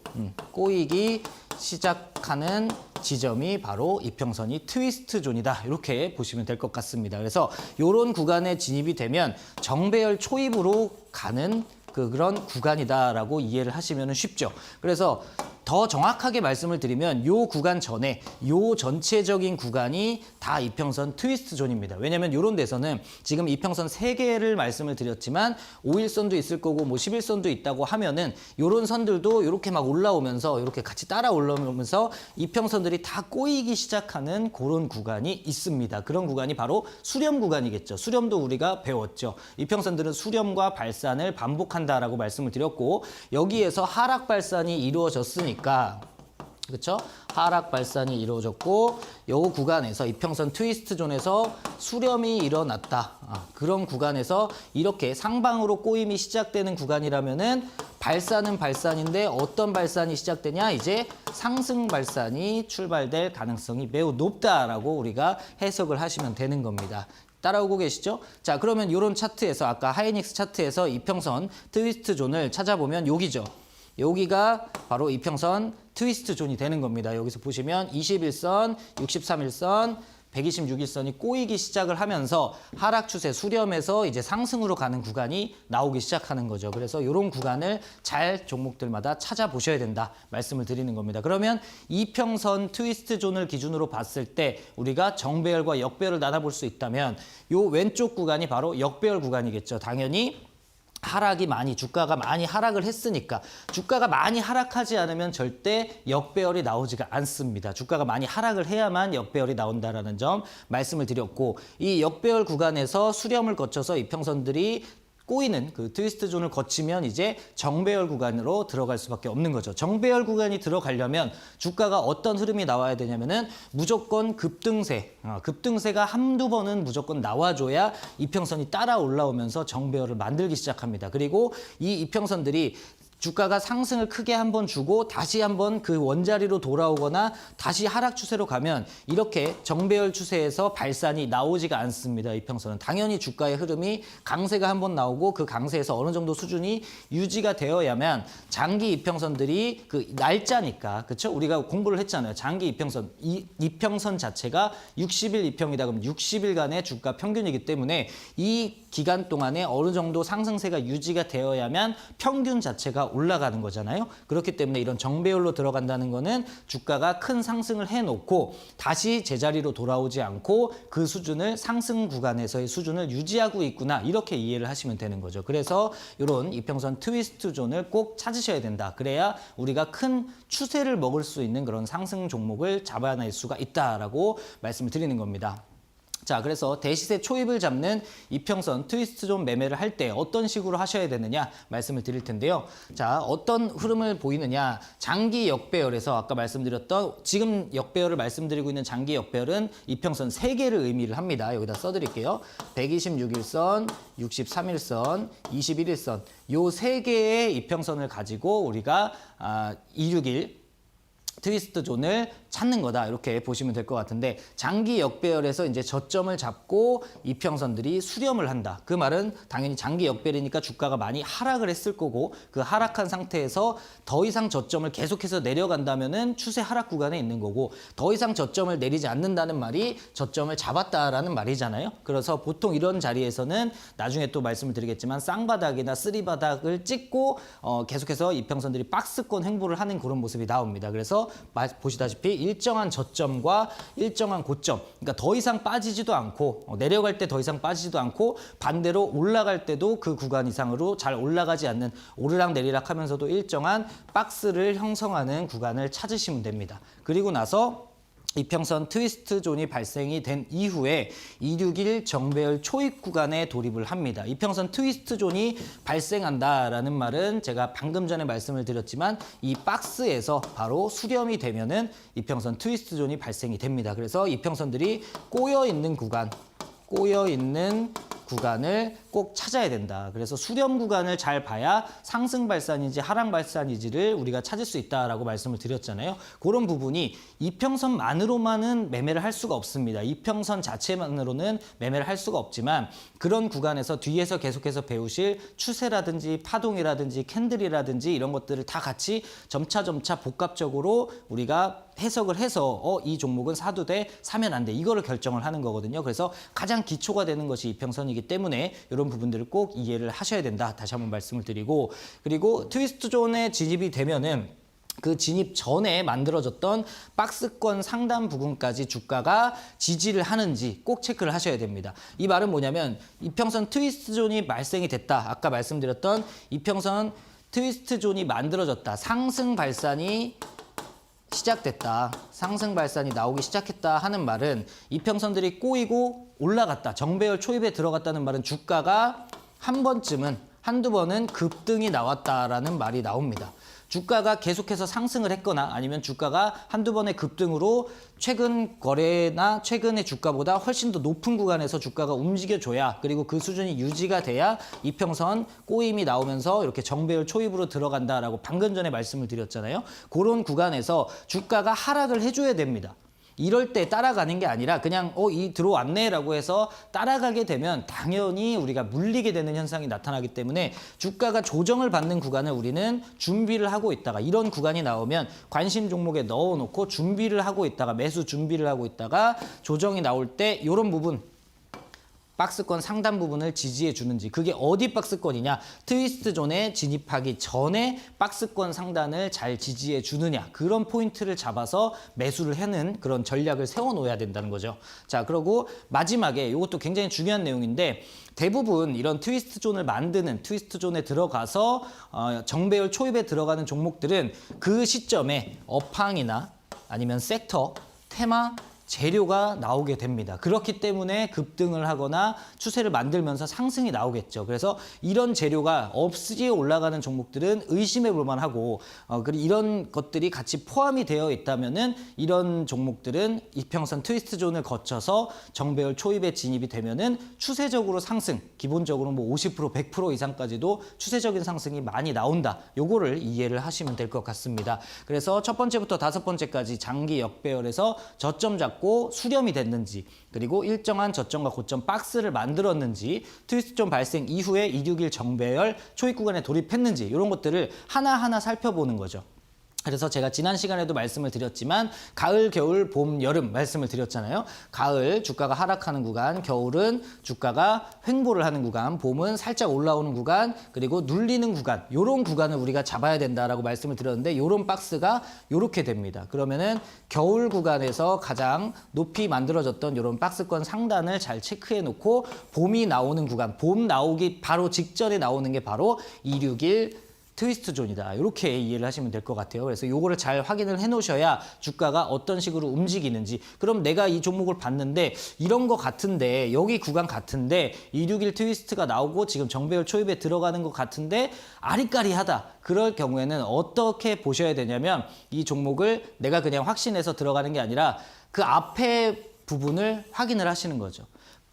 꼬이기 시작하는 지점이 바로 이평선이 트위스트 존이다. 이렇게 보시면 될 것 같습니다. 그래서 이런 구간에 진입이 되면 정배열 초입으로 가는 그런 구간이다라고 이해를 하시면 쉽죠. 그래서 더 정확하게 말씀을 드리면 요 구간 전에 요 전체적인 구간이 다 이평선 트위스트 존입니다. 왜냐면 이런 데서는 지금 이평선 3개를 말씀을 드렸지만 5일선도 있을 거고 뭐 11선도 있다고 하면은 요런 선들도 이렇게 막 올라오면서 이렇게 같이 따라 올라오면서 이평선들이 다 꼬이기 시작하는 그런 구간이 있습니다. 그런 구간이 바로 수렴 구간이겠죠. 수렴도 우리가 배웠죠. 이평선들은 수렴과 발산을 반복한다라고 말씀을 드렸고 여기에서 하락 발산이 이루어졌으니까 그렇죠? 하락 발산이 이루어졌고 이 구간에서 이평선 트위스트 존에서 수렴이 일어났다. 그런 구간에서 이렇게 상방으로 꼬임이 시작되는 구간이라면은 발산은 발산인데 어떤 발산이 시작되냐? 이제 상승 발산이 출발될 가능성이 매우 높다라고 우리가 해석을 하시면 되는 겁니다. 따라오고 계시죠? 자, 그러면 이런 차트에서 아까 하이닉스 차트에서 이평선 트위스트 존을 찾아보면 여기죠. 여기가 바로 이평선 트위스트 존이 되는 겁니다. 여기서 보시면 21선, 63일선, 126일선이 꼬이기 시작을 하면서 하락 추세 수렴에서 이제 상승으로 가는 구간이 나오기 시작하는 거죠. 그래서 이런 구간을 잘 종목들마다 찾아보셔야 된다 말씀을 드리는 겁니다. 그러면 이평선 트위스트 존을 기준으로 봤을 때 우리가 정배열과 역배열을 나눠볼 수 있다면 요 왼쪽 구간이 바로 역배열 구간이겠죠. 당연히 하락이 많이 주가가 많이 하락을 했으니까 주가가 많이 하락하지 않으면 절대 역배열이 나오지가 않습니다. 주가가 많이 하락을 해야만 역배열이 나온다라는 점 말씀을 드렸고 이 역배열 구간에서 수렴을 거쳐서 이평선들이 꼬이는 그 트위스트 존을 거치면 이제 정배열 구간으로 들어갈 수밖에 없는 거죠. 정배열 구간이 들어가려면 주가가 어떤 흐름이 나와야 되냐면은 무조건 급등세, 급등세가 한두 번은 무조건 나와줘야 이평선이 따라 올라오면서 정배열을 만들기 시작합니다. 그리고 이 이평선들이 주가가 상승을 크게 한번 주고 다시 한번 그 원자리로 돌아오거나 다시 하락 추세로 가면 이렇게 정배열 추세에서 발산이 나오지가 않습니다. 이평선은 당연히 주가의 흐름이 강세가 한번 나오고 그 강세에서 어느 정도 수준이 유지가 되어야만 장기 이평선들이 그 날짜니까 그렇죠? 우리가 공부를 했잖아요. 장기 이평선 이평선 자체가 60일 이평이다 그러면 60일간의 주가 평균이기 때문에 이 기간 동안에 어느 정도 상승세가 유지가 되어야만 평균 자체가 올라가는 거잖아요. 그렇기 때문에 이런 정배열로 들어간다는 거는 주가가 큰 상승을 해놓고 다시 제자리로 돌아오지 않고 그 수준을 상승 구간에서의 수준을 유지하고 있구나, 이렇게 이해를 하시면 되는 거죠. 그래서 이런 이평선 트위스트 존을 꼭 찾으셔야 된다. 그래야 우리가 큰 추세를 먹을 수 있는 그런 상승 종목을 잡아낼 수가 있다라고 말씀을 드리는 겁니다. 자, 그래서 대시세 초입을 잡는 이평선 트위스트 존 매매를 할 때 어떤 식으로 하셔야 되느냐 말씀을 드릴 텐데요. 자, 어떤 흐름을 보이느냐. 장기 역배열에서 아까 말씀드렸던, 지금 역배열을 말씀드리고 있는 장기 역배열은 이평선 3개를 의미를 합니다. 여기다 써드릴게요. 126일선, 63일선, 21일선 요 3개의 이평선을 가지고 우리가 261 트위스트 존을 찾는 거다, 이렇게 보시면 될 것 같은데, 장기 역배열에서 이제 저점을 잡고 이평선들이 수렴을 한다. 그 말은 당연히 장기 역배열이니까 주가가 많이 하락을 했을 거고, 그 하락한 상태에서 더 이상 저점을 계속해서 내려간다면은 추세 하락 구간에 있는 거고, 더 이상 저점을 내리지 않는다는 말이 저점을 잡았다라는 말이잖아요. 그래서 보통 이런 자리에서는 나중에 또 말씀을 드리겠지만 쌍바닥이나 쓰리바닥을 찍고 계속해서 이평선들이 박스권 횡보를 하는 그런 모습이 나옵니다. 그래서 보시다시피 일정한 저점과 일정한 고점, 그러니까 더 이상 빠지지도 않고 내려갈 때 더 이상 빠지지도 않고 반대로 올라갈 때도 그 구간 이상으로 잘 올라가지 않는, 오르락 내리락 하면서도 일정한 박스를 형성하는 구간을 찾으시면 됩니다. 그리고 나서 이평선 트위스트 존이 발생이 된 이후에 261 정배열 초입 구간에 돌입을 합니다. 이평선 트위스트 존이 발생한다라는 말은 제가 방금 전에 말씀을 드렸지만 이 박스에서 바로 수렴이 되면은 이평선 트위스트 존이 발생이 됩니다. 그래서 이평선들이 꼬여 있는 구간을 꼭 찾아야 된다. 그래서 수렴 구간을 잘 봐야 상승 발산인지 하락 발산인지를 우리가 찾을 수 있다라고 말씀을 드렸잖아요. 그런 부분이 이평선만으로만은 매매를 할 수가 없습니다. 이평선 자체만으로는 매매를 할 수가 없지만 그런 구간에서 뒤에서 계속해서 배우실 추세라든지 파동이라든지 캔들이라든지 이런 것들을 다 같이 점차 복합적으로 우리가 해석을 해서 이 종목은 사도 돼, 사면 안 돼, 이거를 결정을 하는 거거든요. 그래서 가장 기초가 되는 것이 이평선이기 때문에 이런 부분들을 꼭 이해를 하셔야 된다. 다시 한번 말씀을 드리고, 그리고 트위스트 존에 진입이 되면은 그 진입 전에 만들어졌던 박스권 상단 부분까지 주가가 지지를 하는지 꼭 체크를 하셔야 됩니다. 이 말은 뭐냐면 이평선 트위스트 존이 발생이 됐다. 아까 말씀드렸던 이평선 트위스트 존이 만들어졌다. 상승 발산이 시작됐다. 상승 발산이 나오기 시작했다 하는 말은 이평선들이 꼬이고 올라갔다. 정배열 초입에 들어갔다는 말은 주가가 한두 번은 급등이 나왔다라는 말이 나옵니다. 주가가 계속해서 상승을 했거나 아니면 주가가 한두 번의 급등으로 최근 거래나 최근의 주가보다 훨씬 더 높은 구간에서 주가가 움직여줘야, 그리고 그 수준이 유지가 돼야 이평선 꼬임이 나오면서 이렇게 정배열 초입으로 들어간다라고 방금 전에 말씀을 드렸잖아요. 그런 구간에서 주가가 하락을 해줘야 됩니다. 이럴 때 따라가는 게 아니라 그냥 들어왔네라고 해서 따라가게 되면 당연히 우리가 물리게 되는 현상이 나타나기 때문에 주가가 조정을 받는 구간을 우리는 준비를 하고 있다가, 이런 구간이 나오면 관심 종목에 넣어놓고 준비를 하고 있다가, 매수 준비를 하고 있다가 조정이 나올 때 이런 부분, 박스권 상단 부분을 지지해 주는지, 그게 어디 박스권이냐, 트위스트 존에 진입하기 전에 박스권 상단을 잘 지지해 주느냐, 그런 포인트를 잡아서 매수를 하는 그런 전략을 세워 놓아야 된다는 거죠. 자, 그리고 마지막에 이것도 굉장히 중요한 내용인데, 대부분 이런 트위스트 존을 만드는, 트위스트 존에 들어가서 정배열 초입에 들어가는 종목들은 그 시점에 업황이나 아니면 섹터, 테마, 재료가 나오게 됩니다. 그렇기 때문에 급등을 하거나 추세를 만들면서 상승이 나오겠죠. 그래서 이런 재료가 없이 올라가는 종목들은 의심해 볼 만하고, 그리고 이런 것들이 같이 포함이 되어 있다면은 이런 종목들은 이평선 트위스트 존을 거쳐서 정배열 초입에 진입이 되면은 추세적으로 상승, 기본적으로 50%, 100% 이상까지도 추세적인 상승이 많이 나온다. 요거를 이해를 하시면 될 것 같습니다. 그래서 첫 번째부터 다섯 번째까지 장기 역배열에서 저점 잡고 수렴이 됐는지, 그리고 일정한 저점과 고점 박스를 만들었는지, 트위스트 존 발생 이후에 261 정배열 초입 구간에 돌입했는지, 이런 것들을 하나하나 살펴보는 거죠. 그래서 제가 지난 시간에도 말씀을 드렸지만 가을, 겨울, 봄, 여름 말씀을 드렸잖아요. 가을 주가가 하락하는 구간, 겨울은 주가가 횡보를 하는 구간, 봄은 살짝 올라오는 구간, 그리고 눌리는 구간, 요런 구간을 우리가 잡아야 된다라고 말씀을 드렸는데 요런 박스가 요렇게 됩니다. 그러면은 겨울 구간에서 가장 높이 만들어졌던 요런 박스권 상단을 잘 체크해 놓고 봄이 나오는 구간, 봄 나오기 바로 직전에 나오는 게 바로 261 트위스트 존이다. 이렇게 이해를 하시면 될 것 같아요. 그래서 요거를 잘 확인을 해 놓으셔야 주가가 어떤 식으로 움직이는지. 그럼 내가 이 종목을 봤는데 이런 거 같은데 여기 구간 같은데 261 트위스트가 나오고 지금 정배열 초입에 들어가는 것 같은데 아리까리하다. 그럴 경우에는 어떻게 보셔야 되냐면 이 종목을 내가 그냥 확신해서 들어가는 게 아니라 그 앞에 부분을 확인을 하시는 거죠.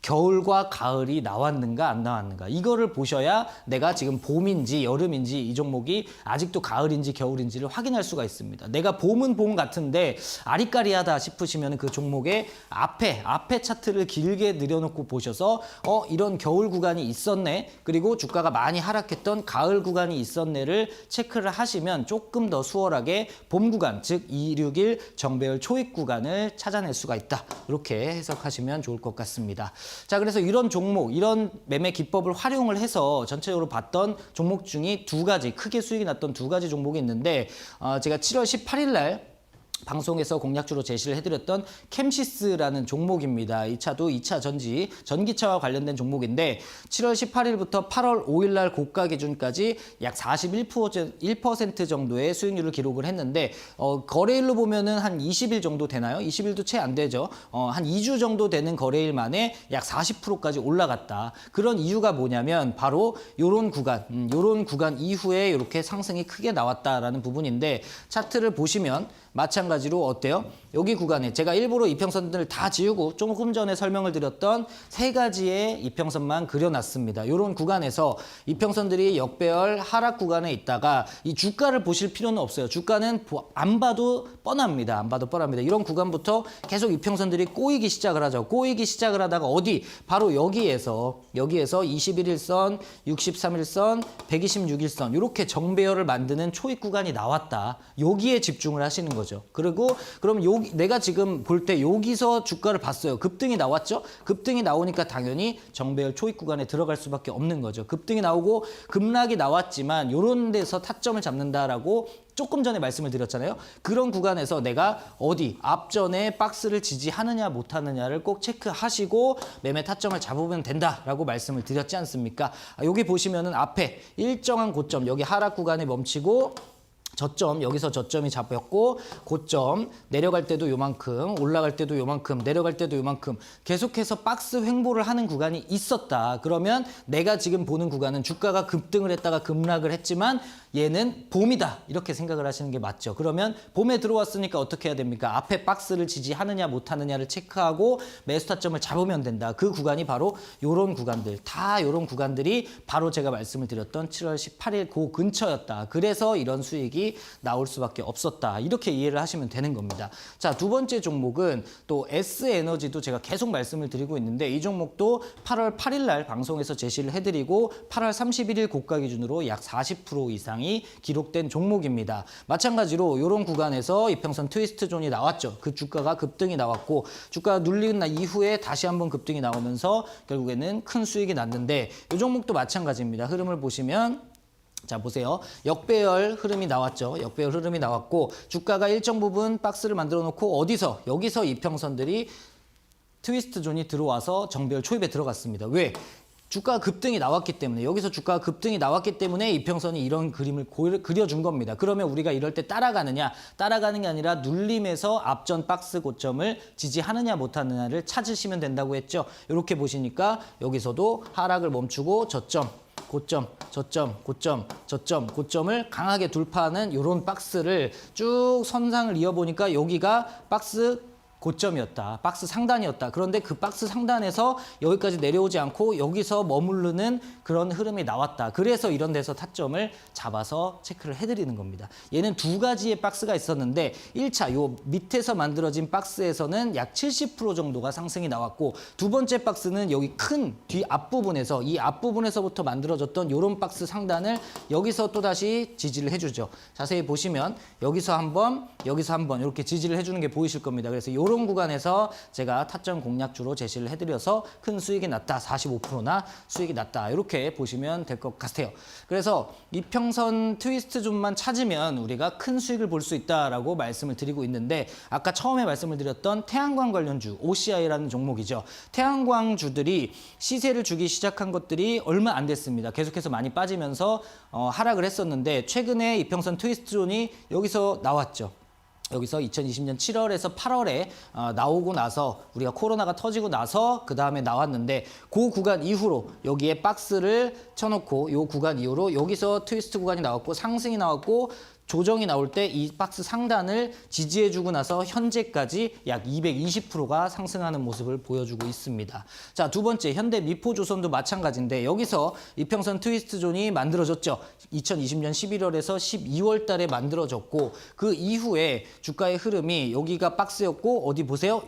겨울과 가을이 나왔는가 안 나왔는가 이거를 보셔야 내가 지금 봄인지 여름인지 이 종목이 아직도 가을인지 겨울인지를 확인할 수가 있습니다. 내가 봄은 봄 같은데 아리까리하다 싶으시면 그 종목의 앞에 차트를 길게 늘여놓고 보셔서 이런 겨울 구간이 있었네 그리고 주가가 많이 하락했던 가을 구간이 있었네를 체크를 하시면 조금 더 수월하게 봄 구간 즉 261 정배열 초입 구간을 찾아낼 수가 있다. 이렇게 해석하시면 좋을 것 같습니다. 자, 그래서 이런 종목, 이런 매매 기법을 활용을 해서 전체적으로 봤던 종목 중에 두 가지, 크게 수익이 났던 두 가지 종목이 있는데 제가 7월 18일 날 방송에서 공략주로 제시를 해드렸던 캠시스라는 종목입니다. 이 차도 2차 전지, 전기차와 관련된 종목인데 7월 18일부터 8월 5일 날 고가 기준까지 약 41% 정도의 수익률을 기록을 했는데 거래일로 보면은 한 20일 정도 되나요? 20일도 채 안 되죠. 한 2주 정도 되는 거래일 만에 약 40%까지 올라갔다. 그런 이유가 뭐냐면 바로 요런 구간 이후에 이렇게 상승이 크게 나왔다라는 부분인데 차트를 보시면 마찬가지로 어때요? 여기 구간에 제가 일부러 이평선들을 다 지우고 조금 전에 설명을 드렸던 세 가지의 이평선만 그려놨습니다. 이런 구간에서 이평선들이 역배열 하락 구간에 있다가 이 주가를 보실 필요는 없어요. 주가는 안 봐도 뻔합니다. 안 봐도 뻔합니다. 이런 구간부터 계속 이평선들이 꼬이기 시작을 하죠. 꼬이기 시작을 하다가 어디? 바로 여기에서 21일선, 63일선, 126일선 이렇게 정배열을 만드는 초입 구간이 나왔다. 여기에 집중을 하시는 거죠. 그리고 그럼 내가 지금 볼 때 여기서 주가를 봤어요. 급등이 나왔죠? 급등이 나오니까 당연히 정배열 초입 구간에 들어갈 수밖에 없는 거죠. 급등이 나오고 급락이 나왔지만 이런 데서 타점을 잡는다라고 조금 전에 말씀을 드렸잖아요. 그런 구간에서 내가 어디 앞전에 박스를 지지하느냐 못하느냐를 꼭 체크하시고 매매 타점을 잡으면 된다라고 말씀을 드렸지 않습니까? 여기 보시면은 앞에 일정한 고점 여기 하락 구간에 멈추고 저점 여기서 저점이 잡혔고 고점 내려갈 때도 요만큼 올라갈 때도 요만큼 내려갈 때도 요만큼 계속해서 박스 횡보를 하는 구간이 있었다. 그러면 내가 지금 보는 구간은 주가가 급등을 했다가 급락을 했지만 얘는 봄이다 이렇게 생각을 하시는 게 맞죠. 그러면 봄에 들어왔으니까 어떻게 해야 됩니까? 앞에 박스를 지지하느냐 못하느냐를 체크하고 매수 타점을 잡으면 된다. 그 구간이 바로 요런 구간들 다 요런 구간들이 바로 제가 말씀을 드렸던 7월 18일 그 근처였다. 그래서 이런 수익이 나올 수밖에 없었다. 이렇게 이해를 하시면 되는 겁니다. 자, 두 번째 종목은 또 S에너지도 제가 계속 말씀을 드리고 있는데 이 종목도 8월 8일 날 방송에서 제시를 해드리고 8월 31일 고가 기준으로 약 40% 이상이 기록된 종목입니다. 마찬가지로 이런 구간에서 이평선 트위스트 존이 나왔죠. 그 주가가 급등이 나왔고 주가가 눌리는 날 이후에 다시 한번 급등이 나오면서 결국에는 큰 수익이 났는데 이 종목도 마찬가지입니다. 흐름을 보시면 자, 보세요. 역배열 흐름이 나왔죠. 역배열 흐름이 나왔고 주가가 일정 부분 박스를 만들어 놓고 여기서 이평선들이 트위스트 존이 들어와서 정배열 초입에 들어갔습니다. 왜? 주가가 급등이 나왔기 때문에 여기서 주가가 급등이 나왔기 때문에 이평선이 이런 그림을 그려준 겁니다. 그러면 우리가 이럴 때 따라가는 게 아니라 눌림에서 앞전 박스 고점을 지지하느냐 못하느냐를 찾으시면 된다고 했죠. 이렇게 보시니까 여기서도 하락을 멈추고 저점 고점, 저점, 고점, 저점, 고점을 강하게 돌파하는 이런 박스를 쭉 선상을 이어보니까 여기가 박스 고점이었다. 박스 상단이었다. 그런데 그 박스 상단에서 여기까지 내려오지 않고 여기서 머무르는 그런 흐름이 나왔다. 그래서 이런 데서 타점을 잡아서 체크를 해드리는 겁니다. 얘는 두 가지의 박스가 있었는데 1차 요 밑에서 만들어진 박스에서는 약 70% 정도가 상승이 나왔고 두 번째 박스는 여기 큰 뒤 앞부분에서 이 앞부분에서부터 만들어졌던 요런 박스 상단을 여기서 또다시 지지를 해주죠. 자세히 보시면 여기서 한번 이렇게 지지를 해주는 게 보이실 겁니다. 그래서 요런 구간에서 제가 타점 공략주로 제시를 해드려서 큰 수익이 났다. 45%나 수익이 났다. 이렇게 보시면 될 것 같아요. 그래서 이평선 트위스트 존만 찾으면 우리가 큰 수익을 볼 수 있다라고 말씀을 드리고 있는데 아까 처음에 말씀을 드렸던 태양광 관련주 OCI라는 종목이죠. 태양광주들이 시세를 주기 시작한 것들이 얼마 안 됐습니다. 계속해서 많이 빠지면서 하락을 했었는데 최근에 이평선 트위스트 존이 여기서 나왔죠. 여기서 2020년 7월에서 8월에 나오고 나서 우리가 코로나가 터지고 나서 그 다음에 나왔는데 그 구간 이후로 여기에 박스를 쳐놓고 이 구간 이후로 여기서 트위스트 구간이 나왔고 상승이 나왔고 조정이 나올 때 이 박스 상단을 지지해주고 나서 현재까지 약 220%가 상승하는 모습을 보여주고 있습니다. 자, 두 번째 현대미포조선도 마찬가지인데 여기서 이평선 트위스트 존이 만들어졌죠. 2020년 11월에서 12월 달에 만들어졌고 그 이후에 주가의 흐름이 여기가 박스였고 어디 보세요?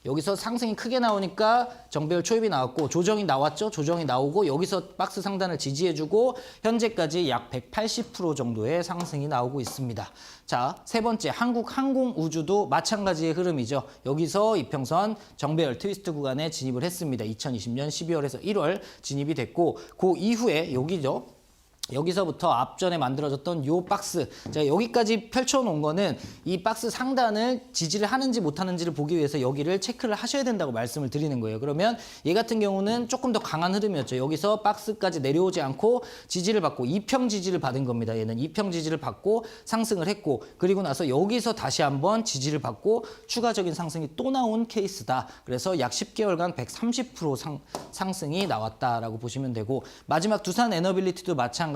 여기서 상승이 크게 나오니까 정배열 초입이 나왔고 조정이 나왔죠. 조정이 나오고 여기서 박스 상단을 지지해주고 현재까지 약 180% 정도의 상승이 나오고 있습니다. 자, 세 번째 한국항공우주도 마찬가지의 흐름이죠. 여기서 이평선 정배열 트위스트 구간에 진입을 했습니다. 2020년 12월에서 1월 진입이 됐고 그 이후에 여기죠. 여기서부터 앞전에 만들어졌던 요 박스, 제가 여기까지 펼쳐놓은 거는 이 박스 상단을 지지를 하는지 못하는지를 보기 위해서 여기를 체크를 하셔야 된다고 말씀을 드리는 거예요. 그러면 얘 같은 경우는 조금 더 강한 흐름이었죠. 여기서 박스까지 내려오지 않고 지지를 받고 이평 지지를 받은 겁니다. 얘는 이평 지지를 받고 상승을 했고 그리고 나서 여기서 다시 한번 지지를 받고 추가적인 상승이 또 나온 케이스다. 그래서 약 10개월간 130% 상승이 나왔다라고 보시면 되고 마지막 두산 에너빌리티도 마찬가지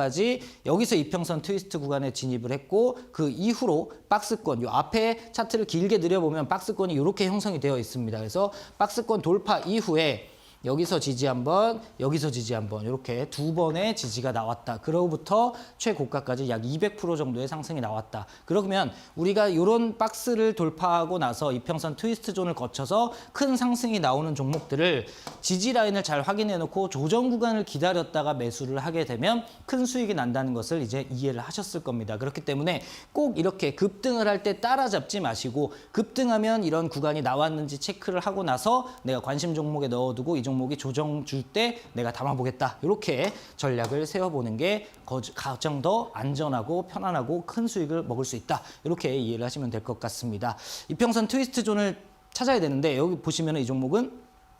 여기서 이평선 트위스트 구간에 진입을 했고 그 이후로 박스권 요 앞에 차트를 길게 들여보면 박스권이 이렇게 형성이 되어 있습니다. 그래서 박스권 돌파 이후에 여기서 지지 한번, 여기서 지지 한번 이렇게 두 번의 지지가 나왔다. 그로부터 최고가까지 약 200% 정도의 상승이 나왔다. 그러면 우리가 이런 박스를 돌파하고 나서 이평선 트위스트 존을 거쳐서 큰 상승이 나오는 종목들을 지지 라인을 잘 확인해 놓고 조정 구간을 기다렸다가 매수를 하게 되면 큰 수익이 난다는 것을 이제 이해를 하셨을 겁니다. 그렇기 때문에 꼭 이렇게 급등을 할 때 따라잡지 마시고 급등하면 이런 구간이 나왔는지 체크를 하고 나서 내가 관심 종목에 넣어두고 이 종목이 조정 줄 때 내가 담아보겠다. 이렇게 전략을 세워보는 게 가장 더 안전하고 편안하고 큰 수익을 먹을 수 있다. 이렇게 이해를 하시면 될 것 같습니다. 이평선 트위스트 존을 찾아야 되는데 여기 보시면 이 종목은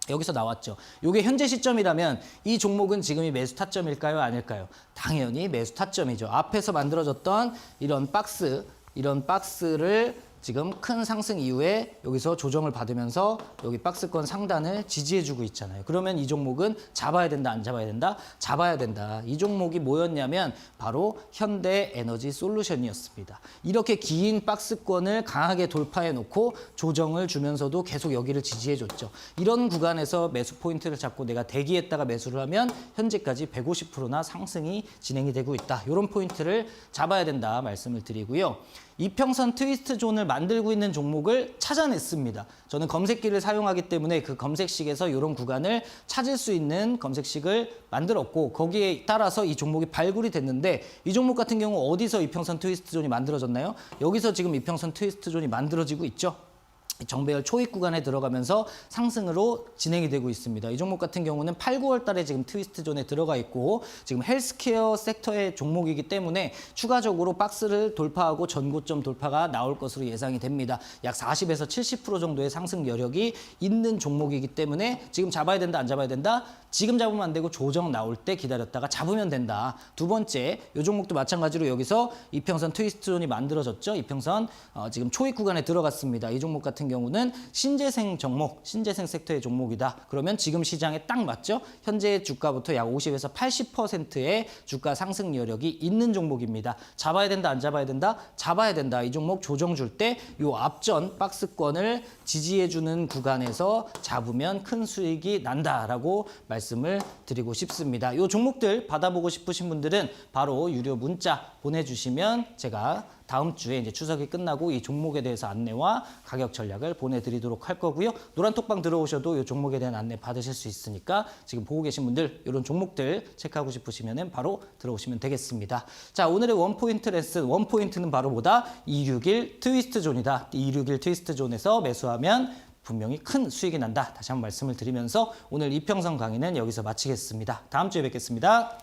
여기서 나왔죠. 이게 현재 시점이라면 이 종목은 지금이 매수 타점일까요? 아닐까요? 당연히 매수 타점이죠. 앞에서 만들어졌던 이런 박스를 지금 큰 상승 이후에 여기서 조정을 받으면서 여기 박스권 상단을 지지해주고 있잖아요. 그러면 이 종목은 잡아야 된다, 안 잡아야 된다? 잡아야 된다. 이 종목이 뭐였냐면 바로 현대에너지솔루션이었습니다. 이렇게 긴 박스권을 강하게 돌파해 놓고 조정을 주면서도 계속 여기를 지지해줬죠. 이런 구간에서 매수 포인트를 잡고 내가 대기했다가 매수를 하면 현재까지 150%나 상승이 진행이 되고 있다. 이런 포인트를 잡아야 된다 말씀을 드리고요. 이평선 트위스트 존을 만들고 있는 종목을 찾아냈습니다. 저는 검색기를 사용하기 때문에 그 검색식에서 이런 구간을 찾을 수 있는 검색식을 만들었고 거기에 따라서 이 종목이 발굴이 됐는데 이 종목 같은 경우 어디서 이평선 트위스트 존이 만들어졌나요? 여기서 지금 이평선 트위스트 존이 만들어지고 있죠. 정배열 초입 구간에 들어가면서 상승으로 진행이 되고 있습니다. 이 종목 같은 경우는 8, 9월 달에 지금 트위스트 존에 들어가 있고 지금 헬스케어 섹터의 종목이기 때문에 추가적으로 박스를 돌파하고 전고점 돌파가 나올 것으로 예상이 됩니다. 약 40에서 70% 정도의 상승 여력이 있는 종목이기 때문에 지금 잡아야 된다, 안 잡아야 된다? 지금 잡으면 안 되고 조정 나올 때 기다렸다가 잡으면 된다. 두 번째, 이 종목도 마찬가지로 여기서 이평선 트위스트 존이 만들어졌죠. 이평선 지금 초입 구간에 들어갔습니다. 이 종목 같은 같은 경우는 신재생 종목, 신재생 섹터의 종목이다. 그러면 지금 시장에 딱 맞죠? 현재 주가부터 약 50에서 80%의 주가 상승 여력이 있는 종목입니다. 잡아야 된다, 안 잡아야 된다? 잡아야 된다. 이 종목 조정 줄 때 이 앞전 박스권을 지지해주는 구간에서 잡으면 큰 수익이 난다라고 말씀을 드리고 싶습니다. 이 종목들 받아보고 싶으신 분들은 바로 유료 문자 보내주시면 제가 다음 주에 이제 추석이 끝나고 이 종목에 대해서 안내와 가격 전략을 보내드리도록 할 거고요. 노란톡방 들어오셔도 이 종목에 대한 안내 받으실 수 있으니까 지금 보고 계신 분들 이런 종목들 체크하고 싶으시면 바로 들어오시면 되겠습니다. 자, 오늘의 원포인트 레슨, 원포인트는 바로 뭐다? 261 트위스트 존이다. 261 트위스트 존에서 매수하면 분명히 큰 수익이 난다. 다시 한번 말씀을 드리면서 오늘 이평선 강의는 여기서 마치겠습니다. 다음 주에 뵙겠습니다.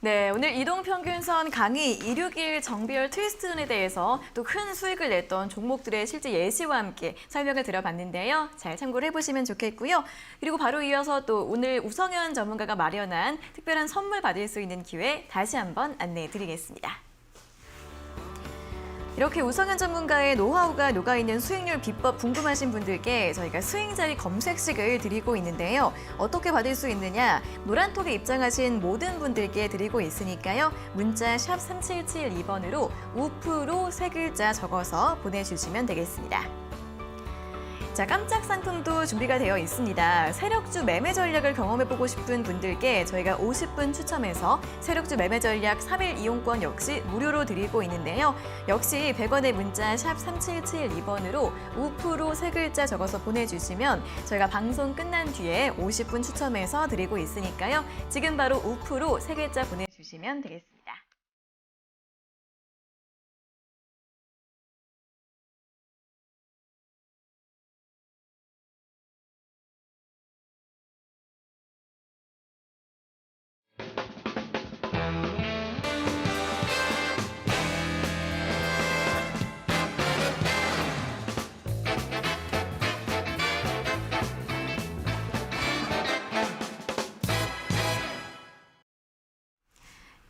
네, 오늘 이동평균선 강의 261 정비열 트위스트존에 대해서 또 큰 수익을 냈던 종목들의 실제 예시와 함께 설명을 드려봤는데요. 잘 참고를 해보시면 좋겠고요. 그리고 바로 이어서 또 오늘 우성현 전문가가 마련한 특별한 선물 받을 수 있는 기회 다시 한번 안내해 드리겠습니다. 이렇게 우성현 전문가의 노하우가 녹아있는 수익률 비법 궁금하신 분들께 저희가 수익자리 검색식을 드리고 있는데요. 어떻게 받을 수 있느냐? 노란톡에 입장하신 모든 분들께 드리고 있으니까요. 문자 샵 3772번으로 우프로 세 글자 적어서 보내주시면 되겠습니다. 자, 깜짝 상품도 준비가 되어 있습니다. 세력주 매매 전략을 경험해보고 싶은 분들께 저희가 50분 추첨해서 세력주 매매 전략 3일 이용권 역시 무료로 드리고 있는데요. 역시 100원의 문자 샵 3772번으로 우프로 세 글자 적어서 보내주시면 저희가 방송 끝난 뒤에 50분 추첨해서 드리고 있으니까요. 지금 바로 우프로 세 글자 보내주시면 되겠습니다.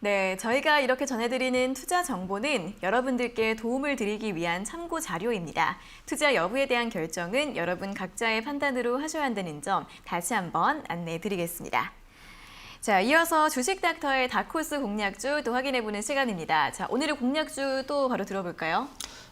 네, 저희가 이렇게 전해드리는 투자 정보는 여러분들께 도움을 드리기 위한 참고 자료입니다. 투자 여부에 대한 결정은 여러분 각자의 판단으로 하셔야 한다는 점 다시 한번 안내해 드리겠습니다. 자, 이어서 주식닥터의 다코스 공략주 또 확인해보는 시간입니다. 자, 오늘의 공략주 또 바로 들어볼까요?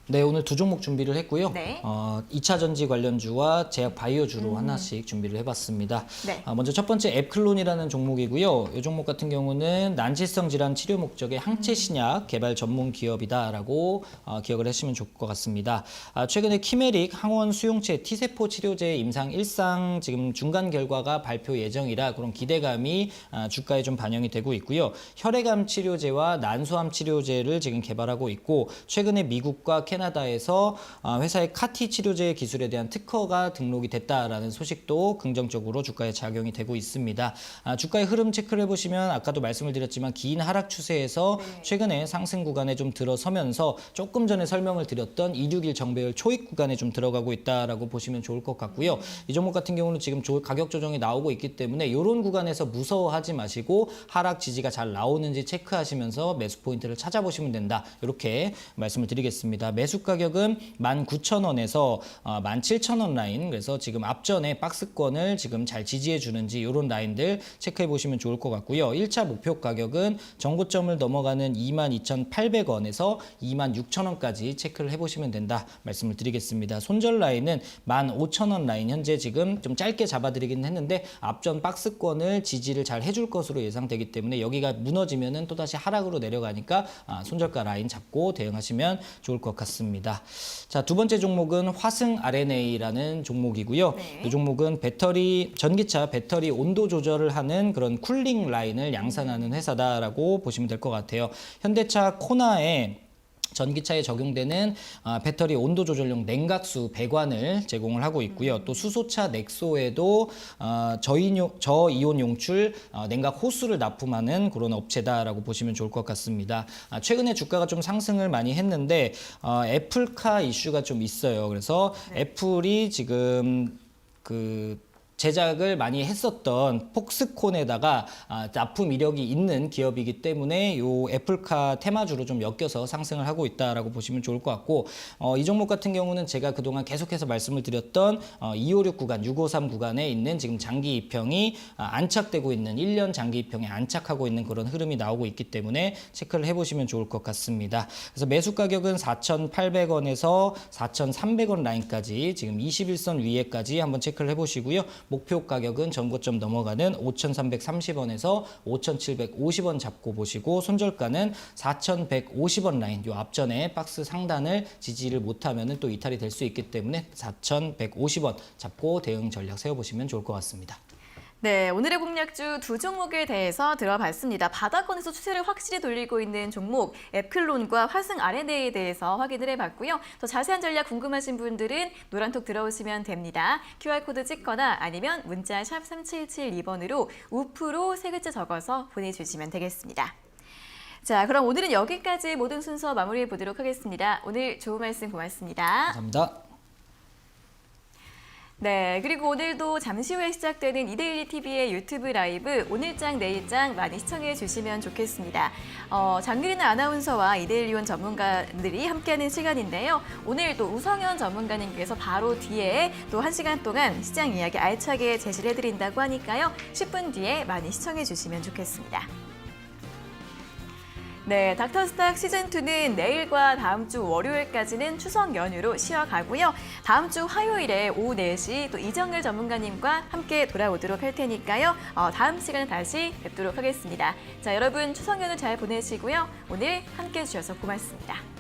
네, 오늘 두 종목 준비를 했고요. 네. 2차 전지 관련주와 제약 바이오주로 하나씩 준비를 해봤습니다. 네. 먼저 첫 번째 앱클론이라는 종목이고요. 이 종목 같은 경우는 난치성 질환 치료 목적의 항체 신약 개발 전문 기업이다라고 기억을 하시면 좋을 것 같습니다. 최근에 키메릭 항원 수용체 T세포 치료제 임상 1상 지금 중간 결과가 발표 예정이라 그런 기대감이 주가에 좀 반영이 되고 있고요. 혈액암 치료제와 난소암 치료제를 지금 개발하고 있고 최근에 미국과 캐나다에서 회사의 카티 치료제 기술에 대한 특허가 등록이 됐다라는 소식도 긍정적으로 주가에 작용이 되고 있습니다. 주가의 흐름 체크를 해보시면 아까도 말씀을 드렸지만 긴 하락 추세에서 최근에 상승 구간에 좀 들어서면서 조금 전에 설명을 드렸던 261 정배열 초입 구간에 좀 들어가고 있다라고 보시면 좋을 것 같고요. 이 종목 같은 경우는 지금 가격 조정이 나오고 있기 때문에 이런 구간에서 무서워하지 마시고 하락 지지가 잘 나오는지 체크하시면서 매수 포인트를 찾아보시면 된다. 이렇게 말씀을 드리겠습니다. 매수 가격은 19,000원에서 17,000원 라인, 그래서 지금 앞전에 박스권을 지금 잘 지지해 주는지 이런 라인들 체크해 보시면 좋을 것 같고요. 1차 목표 가격은 정고점을 넘어가는 22,800원에서 26,000원까지 체크를 해보시면 된다 말씀을 드리겠습니다. 손절 라인은 15,000원 라인 현재 지금 좀 짧게 잡아드리긴 했는데 앞전 박스권을 지지를 잘 해줄 것으로 예상되기 때문에 여기가 무너지면은 또다시 하락으로 내려가니까 손절가 라인 잡고 대응하시면 좋을 것 같습니다. 자, 두 번째 종목은 화승 RNA라는 종목이고요. 네. 이 종목은 전기차 배터리 온도 조절을 하는 그런 쿨링 라인을 양산하는 회사다라고 보시면 될 것 같아요. 현대차 코나에 전기차에 적용되는 배터리 온도 조절용 냉각수 배관을 제공을 하고 있고요. 또 수소차 넥소에도 저이온 용출 냉각 호수를 납품하는 그런 업체다라고 보시면 좋을 것 같습니다. 최근에 주가가 좀 상승을 많이 했는데 애플카 이슈가 좀 있어요. 그래서 애플이 지금 제작을 많이 했었던 폭스콘에다가 납품 이력이 있는 기업이기 때문에 요 애플카 테마주로 좀 엮여서 상승을 하고 있다라고 보시면 좋을 것 같고, 이 종목 같은 경우는 제가 그동안 계속해서 말씀을 드렸던 256 구간, 653 구간에 있는 지금 장기 입형이 안착되고 있는 1년 장기 입형에 안착하고 있는 그런 흐름이 나오고 있기 때문에 체크를 해보시면 좋을 것 같습니다. 그래서 매수 가격은 4,800원에서 4,300원 라인까지 지금 21선 위에까지 한번 체크를 해보시고요. 목표 가격은 전고점 넘어가는 5,330원에서 5,750원 잡고 보시고, 손절가는 4,150원 라인, 요 앞전에 박스 상단을 지지를 못하면 또 이탈이 될 수 있기 때문에 4,150원 잡고 대응 전략 세워보시면 좋을 것 같습니다. 네, 오늘의 공략주 두 종목에 대해서 들어봤습니다. 바닥권에서 추세를 확실히 돌리고 있는 종목 애플론과 화승 R&A에 대해서 확인을 해봤고요. 더 자세한 전략 궁금하신 분들은 노란톡 들어오시면 됩니다. QR코드 찍거나 아니면 문자 샵 3772번으로 우프로 세 글자 적어서 보내주시면 되겠습니다. 자, 그럼 오늘은 여기까지 모든 순서 마무리해 보도록 하겠습니다. 오늘 좋은 말씀 고맙습니다. 감사합니다. 네, 그리고 오늘도 잠시 후에 시작되는 이데일리 TV의 유튜브 라이브 오늘장 내일장 많이 시청해 주시면 좋겠습니다. 장유리나 아나운서와 이데일리온 전문가들이 함께하는 시간인데요. 오늘 또 우성현 전문가님께서 바로 뒤에 또 1시간 동안 시장 이야기 알차게 제시를 해드린다고 하니까요. 10분 뒤에 많이 시청해 주시면 좋겠습니다. 네, 닥터스탁 시즌2는 내일과 다음 주 월요일까지는 추석 연휴로 쉬어가고요. 다음 주 화요일에 오후 4시 또 이정열 전문가님과 함께 돌아오도록 할 테니까요. 다음 시간에 다시 뵙도록 하겠습니다. 자, 여러분 추석 연휴 잘 보내시고요. 오늘 함께 해주셔서 고맙습니다.